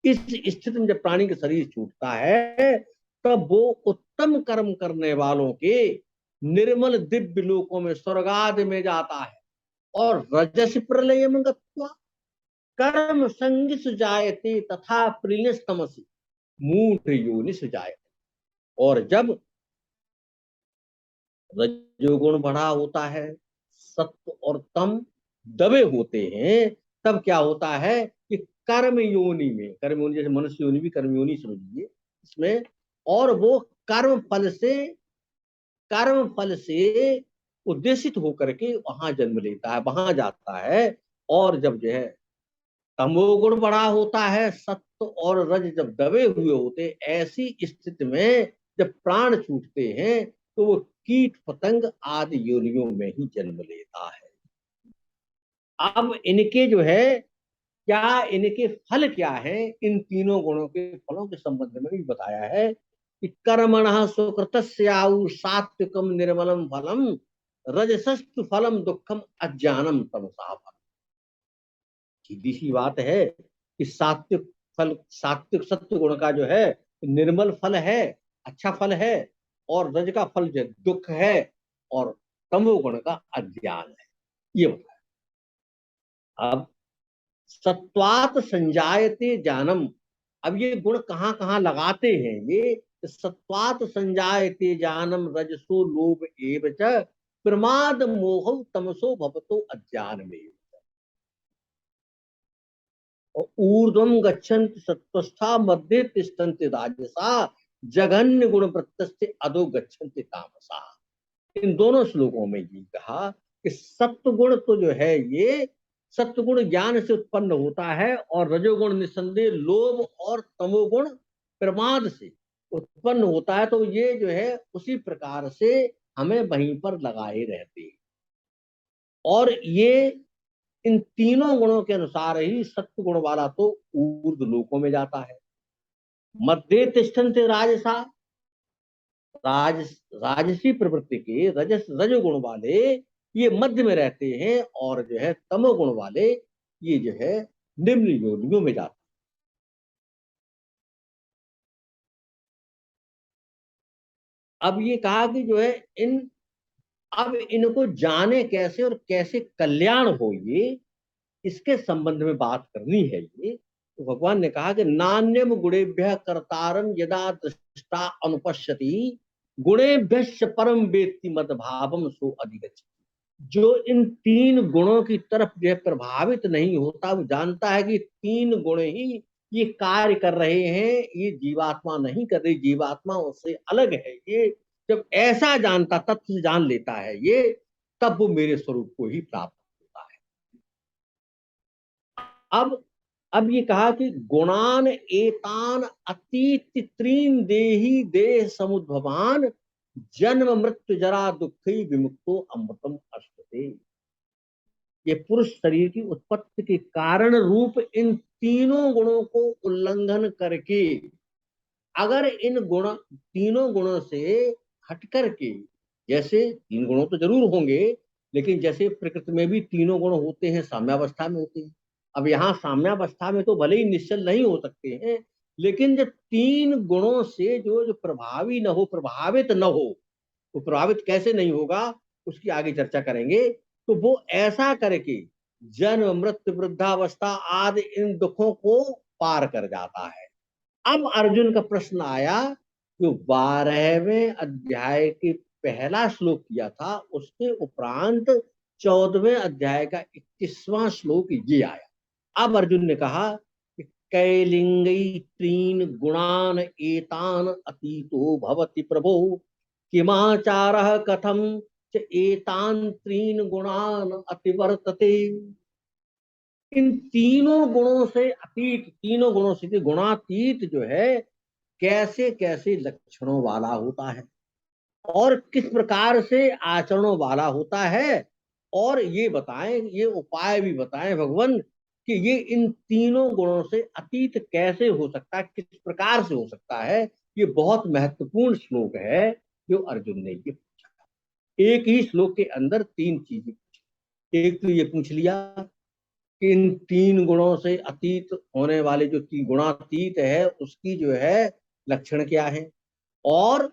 इस स्थिति में जब प्राणी का शरीर छूटता है, तब वो उत्तम कर्म करने वालों के निर्मल दिव्य लोकों में, स्वर्ग आदि में जाता है। और रजस प्रलय में गत्वा कर्म संगिस जायते तथा प्रियस्तमसि मूढ़ योनिस जायते। और जब रजोगुण बढ़ा होता है, सत्व और तम दबे होते हैं, तब क्या होता है कि कर्म योनि में, कर्म योनि जैसे मनुष्य योनि भी कर्म योनि समझिए इसमें, और वो कर्म फल से उद्देशित होकर के वहां जन्म लेता है, वहां जाता है। और जब जो है तमोगुण बढ़ा होता है, सत्व और रज जब दबे हुए होते, ऐसी स्थिति में जब प्राण छूटते हैं, तो वो कीट पतंग आदि योनियों में ही जन्म लेता है। अब इनके जो है क्या, इनके फल क्या है, इन तीनों गुणों के फलों के संबंध में भी बताया है कि कर्मणः सुकृतस्याउ सात्विकम निर्मलम फलम, रजसस्तु फलम दुखम अज्ञानम तमसा फलम। सीधी सी बात है कि सात्विक फल, सात्विक सत्व गुण का जो है निर्मल फल है, अच्छा फल है, और रज का फल जो दुख है, और तमो गुण का अज्ञान है, ये बताया। अब सत्वात संजायते जानम, अब ये गुण कहाँ कहाँ लगाते हैं ये? सत्वात संजायते जानम रजसो लोभ एव च, प्रमाद मोह तमसो भवतो अज्ञान में। और ऊर्ध्वम गच्छन्ति सत्वस्था मध्य तिष्ठन्ति राजसा जघन्य गुण प्रत्यस्ते अधो गच्छन्ति तामसा। इन दोनों श्लोकों में ये कहा कि सत्वगुण तो जो है ये सत्वगुण ज्ञान से उत्पन्न होता है और रजोगुण निसंदेह लोभ और तमोगुण प्रमाद से उत्पन्न होता है। तो ये जो है उसी प्रकार से हमें वहीं पर लगाए रहते हैं और ये इन तीनों गुणों के अनुसार ही सत्व गुण वाला तो ऊर्ध लोकों में जाता है। मध्य तिष्ठन्ते राजसा, राजसी प्रवृत्ति के रजोगुण वाले ये मध्य में रहते हैं और जो है तमोगुण वाले ये जो है निम्न योनियों में जाते हैं। अब ये कहा कि जो है अब इनको जाने कैसे और कैसे कल्याण हो, ये इसके संबंध में बात करनी है। ये तो भगवान ने कहा कि नान्यम गुणेभ्य कर्तारम यदा दृष्टा अनुपश्यति गुणेभ्य परम वेत्ति मद भावम सो अधिगच्छति। जो इन तीन गुणों की तरफ जो है प्रभावित नहीं होता, वो जानता है कि तीन गुण ही ये कार्य कर रहे हैं, ये जीवात्मा नहीं कर रही, जीवात्मा उससे अलग है। ये जब ऐसा जानता, तत्व जान लेता है ये, तब वो मेरे स्वरूप को ही प्राप्त होता है। अब ये कहा कि गुणान एतान अतीत त्रीन देही देह समुद्भवान जन्म मृत्यु जरा दुखी विमुक्तो अमृतम अश्नुते। ये पुरुष शरीर की उत्पत्ति के कारण रूप इन तीनों गुणों को उल्लंघन करके, अगर इन तीनों गुणों से हट करके, जैसे तीन गुणों तो जरूर होंगे, लेकिन जैसे प्रकृति में भी तीनों गुण होते हैं, साम्यावस्था में होते हैं। अब यहाँ साम्यावस्था में तो भले ही निश्चल नहीं हो सकते हैं, लेकिन जब तीन गुणों से जो प्रभावी न हो, प्रभावित न हो, तो प्रभावित कैसे नहीं होगा उसकी आगे चर्चा करेंगे। तो वो ऐसा करके जन्म मृत्यु वृद्धावस्था आदि इन दुखों को पार कर जाता है। अब अर्जुन का प्रश्न आया, जो 12वें अध्याय के पहला श्लोक किया था, उसके उपरांत 14वें अध्याय का 21वां श्लोक ये आया। अब अर्जुन ने कहा कि कैलिंगई त्रीन गुणान एतान अतीतो भवति प्रभो किमाचारः कथम च एतान त्रीन गुणान अतिवर्तते। इन तीनों गुणों से अतीत, तीनों गुणों से गुणातीत जो है कैसे कैसे लक्षणों वाला होता है और किस प्रकार से आचरणों वाला होता है, और ये बताएं, ये उपाय भी बताएं भगवान कि ये इन तीनों गुणों से अतीत कैसे हो सकता है, किस प्रकार से हो सकता है। ये बहुत महत्वपूर्ण श्लोक है जो अर्जुन ने ये पूछा। एक ही श्लोक के अंदर तीन चीजें पूछी। एक तो ये पूछ लिया कि इन तीन गुणों से अतीत होने वाले जो गुणातीत है उसकी जो है लक्षण क्या है और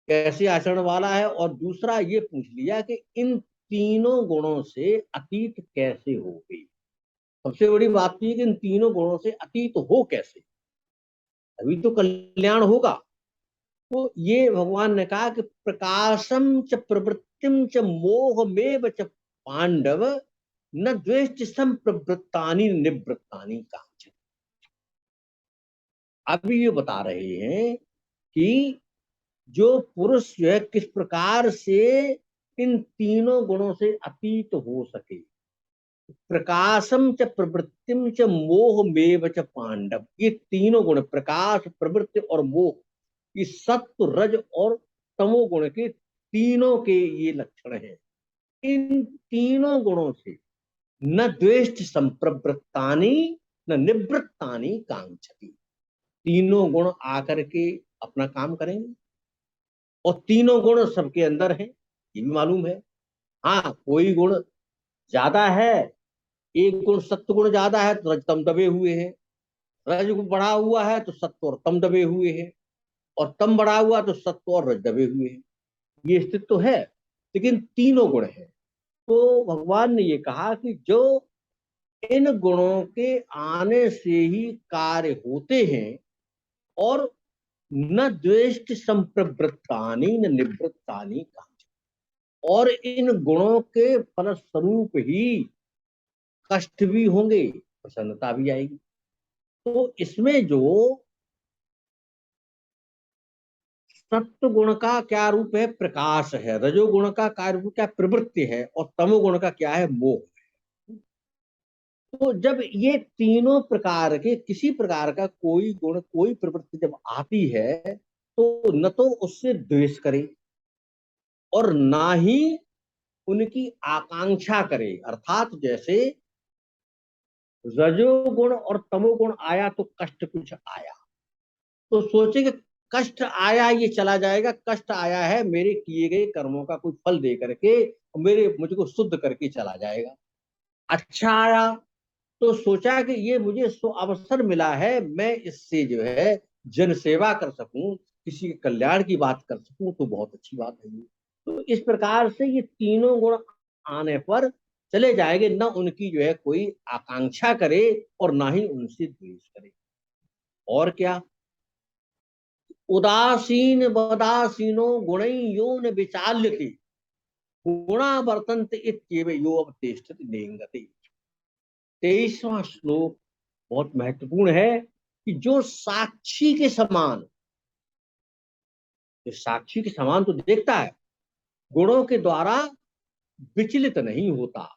कैसे आचरण वाला है, और दूसरा ये पूछ लिया कि इन तीनों गुणों से अतीत कैसे हो गई। सबसे बड़ी बात तो ये कि इन तीनों गुणों से अतीत हो कैसे, अभी तो कल्याण होगा। तो ये भगवान ने कहा कि प्रकाशम च प्रवृत्तिम च मोह में च पांडव न द्वेष्ट संप्रवृत्तानि निवृत्तानि कांचन। अभी ये बता रहे हैं कि जो पुरुष जो है किस प्रकार से इन तीनों गुणों से अतीत हो सके। प्रकाशम च प्रवृत्तिम च मोह में च पांडव, ये तीनों गुण प्रकाश प्रवृत्ति और मोह, ये सत्व रज और तमोगुण के तीनों के ये लक्षण हैं। इन तीनों गुणों से न द्वेष्ट संप्रवृत्तानि न निवृत्तानि कांक्षति। तीनों गुण आकर के अपना काम करेंगे और तीनों गुण सबके अंदर हैं, ये भी मालूम है। हाँ, कोई गुण ज्यादा है, एक गुण सत्व गुण ज्यादा है तो रजतम दबे हुए हैं, रज बढ़ा हुआ है तो सत्व और तम दबे हुए हैं, और तम बढ़ा हुआ तो सत्व और रज दबे हुए हैं। ये स्थिति तो है, लेकिन तीनों गुण है। तो भगवान ने ये कहा कि जो इन गुणों के आने से ही कार्य होते हैं और न द्वेष्ट संप्रवृत्तानि न निवृत्तानि का, और इन गुणों के फलस्वरूप ही कष्ट भी होंगे, प्रसन्नता भी आएगी। तो इसमें जो सत्व गुण का क्या रूप है? प्रकाश है। रजोगुण का कार्य रूप क्या? प्रवृत्ति है। और तमोगुण का क्या है? मोह। तो जब ये तीनों प्रकार के किसी प्रकार का कोई गुण कोई प्रवृत्ति जब आती है, तो न तो उससे द्वेष करे और ना ही उनकी आकांक्षा करे। अर्थात जैसे रजोगुण और तमोगुण आया तो कष्ट कुछ आया, तो सोचे कि कष्ट आया ये चला जाएगा, कष्ट आया है मेरे किए गए कर्मों का कुछ फल दे करके मेरे मुझको शुद्ध करके चला जाएगा। अच्छा आया तो सोचा कि ये मुझे सो अवसर मिला है, मैं इससे जो है जन सेवा कर सकूं, किसी के कल्याण की बात कर सकूं, तो बहुत अच्छी बात है ये। तो इस प्रकार से ये तीनों गुण आने पर चले जाएंगे, न उनकी जो है कोई आकांक्षा करे और ना ही उनसे द्वेष करे। और क्या? उदासीन वदासीनो गुणै यो न विचाल्यते गुणा वर्तन्ते इत्येव यो अवतिष्ठति नेंगते। 23वां श्लोक बहुत महत्वपूर्ण है कि जो साक्षी के समान, जो साक्षी के समान तो देखता है, गुणों के द्वारा विचलित नहीं होता।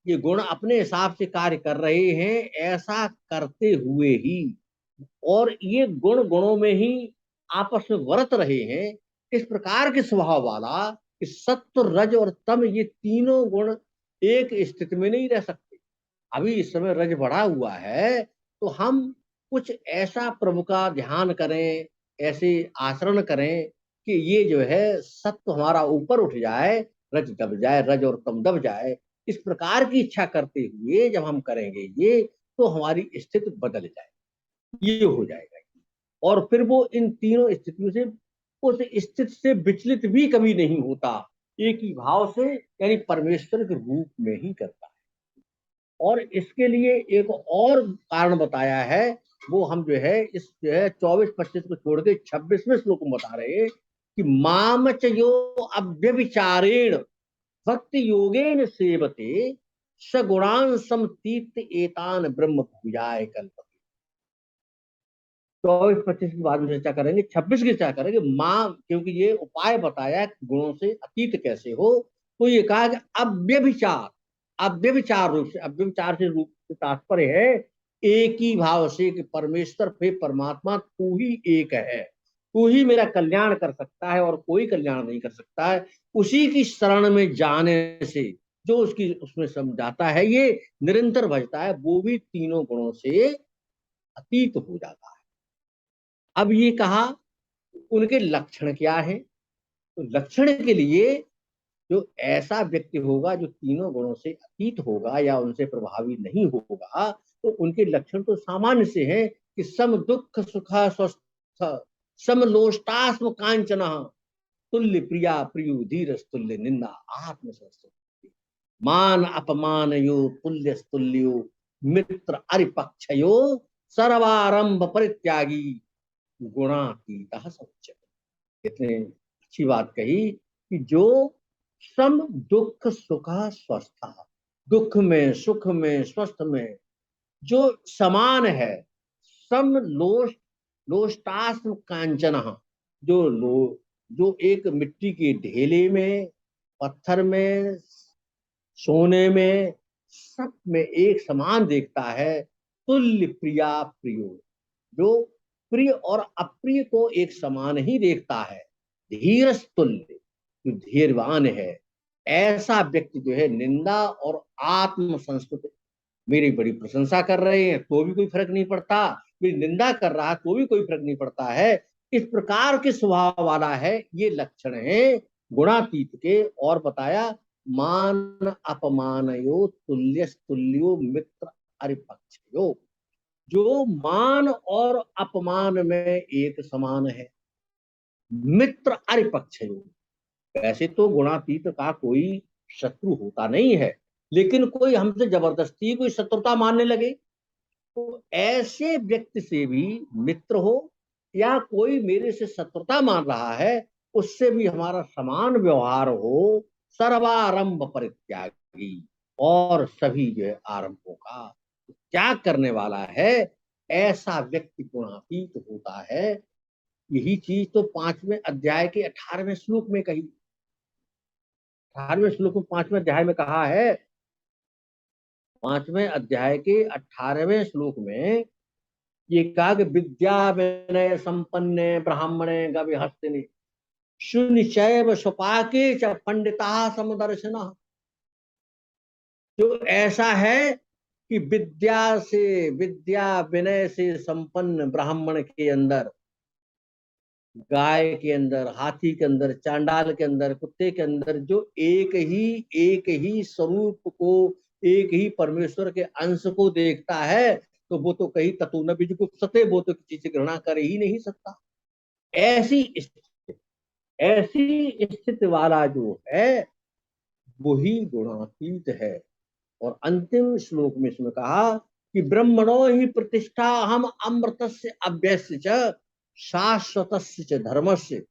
ये गुण अपने हिसाब से कार्य कर रहे हैं ऐसा करते हुए ही, और ये गुण गुणों में ही आपस में वर्त रहे हैं, इस प्रकार के स्वभाव वाला कि सत्व रज और तम ये तीनों गुण एक स्थिति में नहीं रह सकते। अभी इस समय रज बढ़ा हुआ है, तो हम कुछ ऐसा प्रभु का ध्यान करें, ऐसे आचरण करें कि ये जो है सत्व हमारा ऊपर उठ जाए, रज दब जाए, रज और तम दब जाए। इस प्रकार की इच्छा करते हुए जब हम करेंगे ये, तो हमारी स्थिति बदल जाए, ये हो जाएगा। और फिर वो इन तीनों स्थितियों से, उस स्थिति से विचलित भी कभी नहीं होता, एक ही भाव से यानी परमेश्वर के रूप में ही करता है। और इसके लिए एक और कारण बताया है, वो हम जो है इस जो है 24-25 को छोड़ के 26वें श्लोक में बता रहे हैं कि माम च यो अव्यभिचारेण भक्ति योगेन सेवते सगुणान समतीत एतान ब्रह्म भुजाय कल्पते। 24-25 की बाद में चर्चा करेंगे, 26 की चर्चा करेंगे। मां, क्योंकि ये उपाय बताया गुणों से अतीत कैसे हो, तो ये कहा कि अव्यभिचार, अव्यभिचार रूप से, अव्यभिचार से रूप से तात्पर्य है एक ही भाव से कि परमेश्वर पे परमात्मा तू ही एक है, तू ही मेरा कल्याण कर सकता है और कोई कल्याण नहीं कर सकता है। उसी की शरण में जाने से जो उसकी उसमें समझाता है, ये निरंतर भजता है, वो भी तीनों गुणों से अतीत हो जाता है। अब ये कहा उनके लक्षण क्या है, तो लक्षण के लिए जो ऐसा व्यक्ति होगा जो तीनों गुणों से अतीत होगा या उनसे प्रभावी नहीं होगा, तो उनके लक्षण तो सामान्य से हैं कि सम दुख सुख स्वस्थ, समलोष्टास्म कांचन, तुल्य प्रिया प्रियो धीर तुल्य निंदा आत्म संस्तुति, मान अपमान यो तुल्य स्तुल्यो मित्र अरिपक्षयो सर्वारंभ परित्यागी गुणातीतः सच्च। इतने अच्छी बात कही कि जो सम दुख सुख स्वस्थ, दुख में सुख में स्वस्थ में जो समान है, सम लोष लोष्टास्म कांचन, जो एक मिट्टी के ढेले में, पत्थर में, सोने में, सब में एक समान देखता है। तुल्य प्रिया प्रियो, जो प्रिय और अप्रिय को एक समान ही देखता है। धीरज तुल्य, जो धीरवान है, ऐसा व्यक्ति जो है निंदा और आत्म संस्कृत, मेरी बड़ी प्रशंसा कर रहे हैं तो भी कोई फर्क नहीं पड़ता, मेरी निंदा कर रहा है तो भी कोई फर्क नहीं पड़ता है, इस प्रकार के स्वभाव वाला है। ये लक्षण है गुणातीत के। और बताया मान अपमानयो तुल्य तुल्यो मित्र अरिपक्षयो, जो मान और अपमान में एक समान है, मित्र अरिपक्षयो। वैसे तो गुणातीत का कोई शत्रु होता नहीं है, लेकिन कोई हमसे जबरदस्ती कोई शत्रुता मानने लगे, तो ऐसे व्यक्ति से भी मित्र हो या कोई मेरे से शत्रुता मान रहा है, उससे भी हमारा समान व्यवहार हो। सर्वारंभ परित्यागी, और सभी जो है आरंभों का त्याग करने वाला है, ऐसा व्यक्ति गुणातीत होता है। यही चीज तो 5वें अध्याय के 18वें श्लोक में कही। 18वें श्लोक में 5वें अध्याय में कहा है, 5वें अध्याय के 18वें श्लोक में ये कहा कि विद्या विनय संपन्ने ब्राह्मणे गविहस्तिनि शून्य चैव स्वपाके च पंडिता समदर्शिनः। जो ऐसा है कि विद्या विनय से संपन्न ब्राह्मण के अंदर, गाय के अंदर, हाथी के अंदर, चांडाल के अंदर, कुत्ते के अंदर जो एक ही स्वरूप को, एक ही परमेश्वर के अंश को देखता है, तो वो तो कहीं ततो न विजुगुप्सते, वो तो किसी से घृणा कर ही नहीं सकता। ऐसी स्थिति वाला जो है वही गुणातीत है। और अंतिम श्लोक में इसमें कहा कि ब्रह्मणो ही प्रतिष्ठा हम अमृतस्य अव्यस्य च शाश्वतस्य च धर्मस्य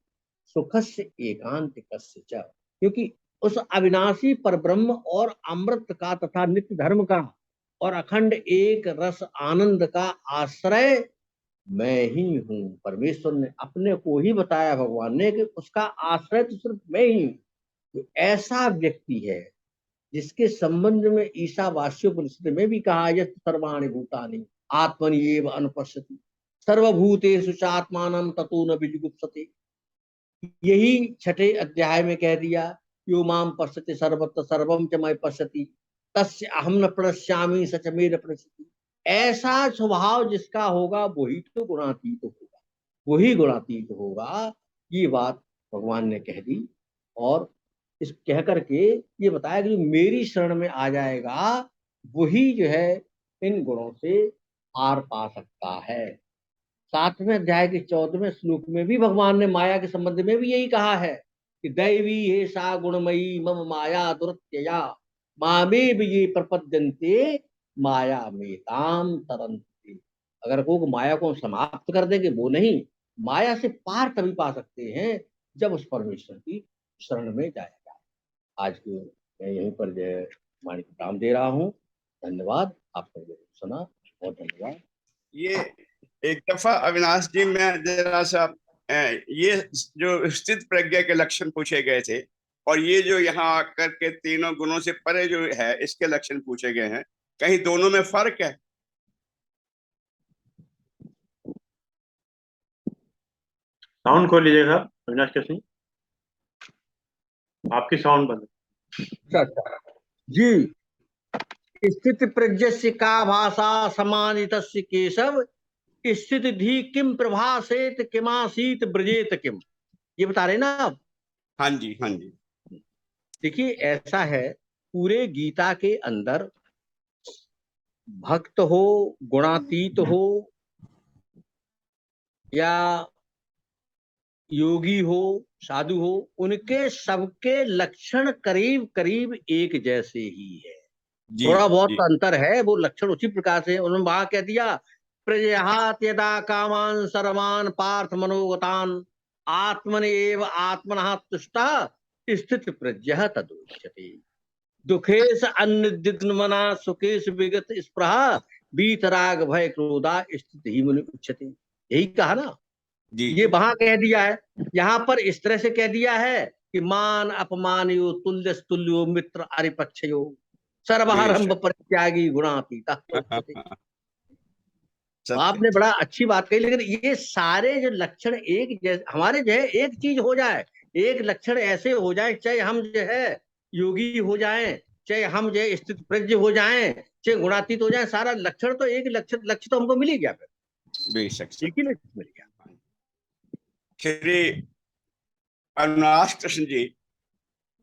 सुखस्य एकांतिकस्य च। क्योंकि उस अविनाशी पर ब्रह्म और अमृत का तथा नित्य धर्म का और अखंड एक रस आनंद का आश्रय मैं ही हूँ। परमेश्वर ने अपने को ही बताया, भगवान ने, कि उसका आश्रय तो सिर्फ मैं ही हूँ। तो ऐसा व्यक्ति है जिसके संबंध में ईशावास्योपनिषद में भी कहा, यत् सर्वाणि भूतानि आत्मनि एव अनुपश्यति सर्वभूतेषु चात्मानं ततो न विजुगुप्सते। यही 6ठे अध्याय में कह दिया, यो माम पश्यति सर्वत्र सर्वम च मयि पश्यति तस्य अहम न प्रणश्यामि सच मे न प्रणश्यति। ऐसा स्वभाव जिसका होगा वही तो गुणातीत होगा, वही गुणातीत होगा। ये बात भगवान ने कह दी। और इस कह करके ये बताया कि जो मेरी शरण में आ जाएगा वही जो है इन गुणों से पार पा सकता है। 7वें अध्याय के 14वें श्लोक में भी भगवान ने माया के संबंध में भी यही कहा है कि दैवी हे सा गुणमयी मम माया दुरत्यया मामे भी ये प्रपद्यन्ते माया मेताम तरन्ति। अगर कोई माया को समाप्त कर देंगे वो नहीं, माया से पार तभी पा सकते हैं जब उस परमेश्वर की शरण में जाएगा। आज के मैं यहीं पर जो है वाणी को विराम दे रहा हूँ। धन्यवाद, आपने जो सुना बहुत धन्यवाद। ये एक दफा अविनाश जी में जरा सा ये जो स्थित प्रज्ञा के लक्षण पूछे गए थे और ये जो यहाँ आकर के तीनों गुणों से परे जो है इसके लक्षण पूछे गए हैं, कहीं दोनों में फर्क है? साउंड खोल लीजिएगा अविनाश कृष्ण, आपकी साउंड बंद है। अच्छा जी। स्थित प्रज्ञस्य का भाषा समानितस्य केशव स्थिति धी किम प्रभासेत किमासीत ब्रजेत किम। ये बता रहे ना आप। हाँ जी, हाँ जी। देखिए ऐसा है, पूरे गीता के अंदर भक्त हो, गुणातीत हो या योगी हो, साधु हो, उनके सबके लक्षण करीब करीब एक जैसे ही है। थोड़ा बहुत जी। अंतर है, वो लक्षण उसी प्रकार से। उन्होंने वहां कह दिया, प्रजहात यदा कामान सर्वान पार्थ मनोगतान आत्मनेव आत्मनः तुष्टः स्थित प्रज्ञः तदुच्यते दुखेश अन्निद्मना सुखेश विगत स्पृहा वीतराग भय क्रोधा स्थित ही मुनि उच्यते। यही कहा ना, ये वहां कह दिया है। यहाँ पर इस तरह से कह दिया है कि मान अपमान यो तुल्य तुल्यो मित्र अरिपक्षयो सर्वहरंभ परित्यागी गुणातीता। आपने बड़ा अच्छी बात कही, लेकिन ये सारे जो लक्षण एक जैसे हमारे जो है एक चीज हो जाए, एक लक्षण ऐसे हो जाए, चाहे हम जो है योगी हो जाएं, चाहे हम जो है स्थित प्रज्ञ हो जाएं, चाहे गुणातीत हो जाएं, सारा लक्षण तो एक लक्ष्य तो हमको मिल ही गया, फिर एक ही लक्ष्य मिल गया। श्री अविनाश कृष्ण जी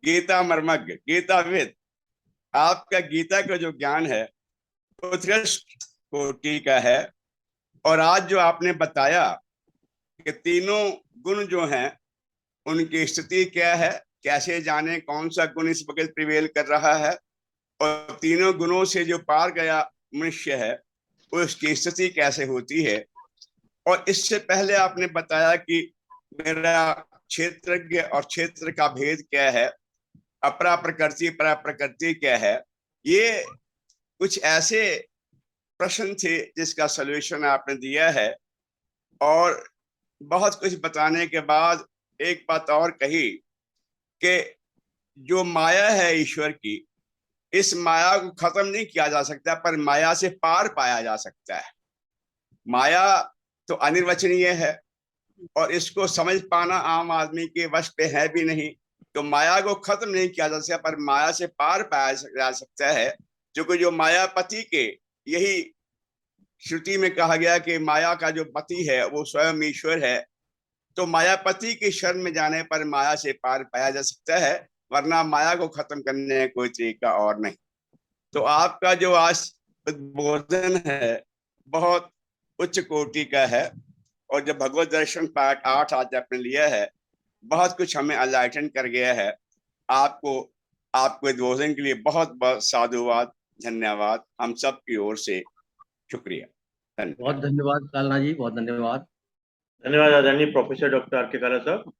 गीता मर्मज्ञ, गीताविद, आपका गीता का जो ज्ञान है उत्कृष्ट कोटि का है। और आज जो आपने बताया कि तीनों गुण जो हैं उनकी स्थिति क्या है, कैसे जाने कौन सा गुण इस वक्त प्रिवेल कर रहा है, और तीनों गुणों से जो पार गया मनुष्य है उसकी स्थिति कैसे होती है। और इससे पहले आपने बताया कि मेरा क्षेत्रज्ञ और क्षेत्र का भेद क्या है, अपरा प्रकृति परा प्रकृति क्या है। ये कुछ ऐसे प्रश्न थे जिसका सलूशन आपने दिया है, और बहुत कुछ बताने के बाद एक बात और कही कि जो माया है ईश्वर की, इस माया को खत्म नहीं किया जा सकता, पर माया से पार पाया जा सकता है। माया तो अनिर्वचनीय है और इसको समझ पाना आम आदमी के वश पे है भी नहीं। तो माया को खत्म नहीं किया जा सकता, पर माया से पार पाया जा सकता है। जो मायापति के, यही श्रुति में कहा गया कि माया का जो पति है वो स्वयं ईश्वर है। तो मायापति की शरण में जाने पर माया से पार पाया जा सकता है, वरना माया को खत्म करने का कोई तरीका और नहीं। तो आपका जो आज उद्बोधन है बहुत उच्च कोटि का है, और जब भगवत दर्शन पाठ 8 आज आपने लिया है, बहुत कुछ हमें एनलाइटन कर गया है। आपको उद्बोधन के लिए बहुत बहुत साधुवाद, धन्यवाद हम सब की ओर से, शुक्रिया। बहुत धन्यवाद कालना जी, बहुत धन्यवाद। धन्यवाद आदरणीय प्रोफेसर डॉक्टर आर के काला साहब।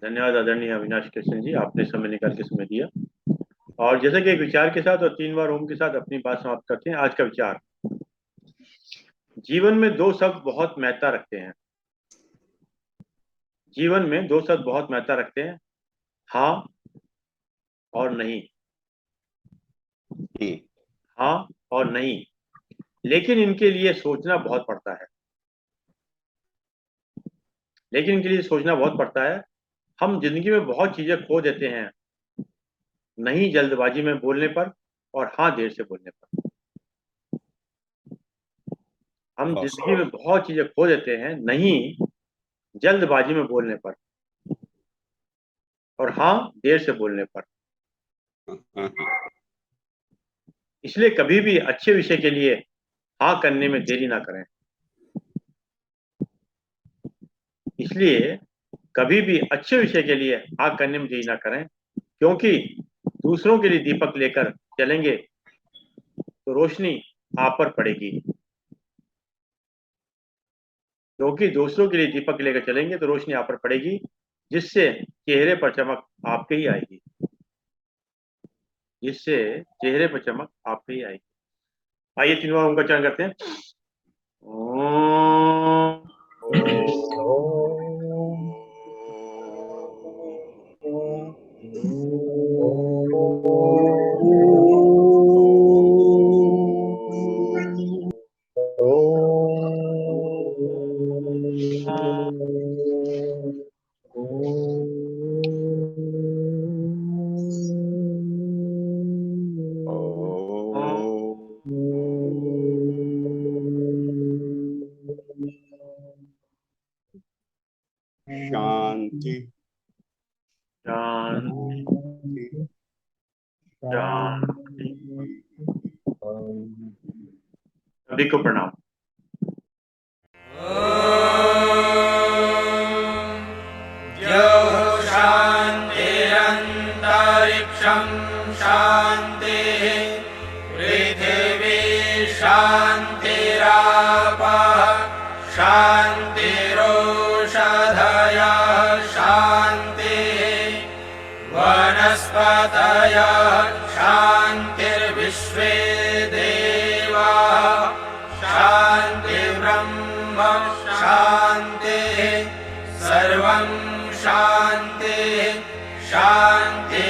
धन्यवाद आदरणीय अविनाश कृष्ण जी, आपने समय निकाल के समय दिया। और जैसे कि एक विचार के साथ और 3 बार ओम के साथ अपनी बात समाप्त करते हैं। आज का विचार, जीवन में 2 शब्द बहुत महत्ता रखते हैं। जीवन में 2 शब्द बहुत महत्ता रखते हैं, हाँ और नहीं। हाँ और नहीं, लेकिन इनके लिए सोचना बहुत पड़ता है। हम जिंदगी में बहुत चीजें खो देते हैं, नहीं जल्दबाजी में बोलने पर और हाँ देर से बोलने पर। हम जिंदगी में बहुत चीजें खो देते हैं, नहीं जल्दबाजी में बोलने पर और हाँ देर से बोलने पर। इसलिए कभी भी अच्छे विषय के लिए हाँ करने में देरी ना करें। क्योंकि दूसरों के लिए दीपक लेकर चलेंगे तो रोशनी आप पर पड़ेगी। जिससे चेहरे पर चमक आपके ही आएगी। आइए 3 बार ओम का उच्चारण करते हैं। शांति शांति शांति। सभी को प्रणाम। शांतिरंतरिक्षं शांतिः पृथिवी शांतिरापः शांतिरोषधयः शांतिः वनस्पतयः शांतिर्विश्वे देवाः शांतिर्ब्रह्म शांतिः सर्वं शांतिः शांति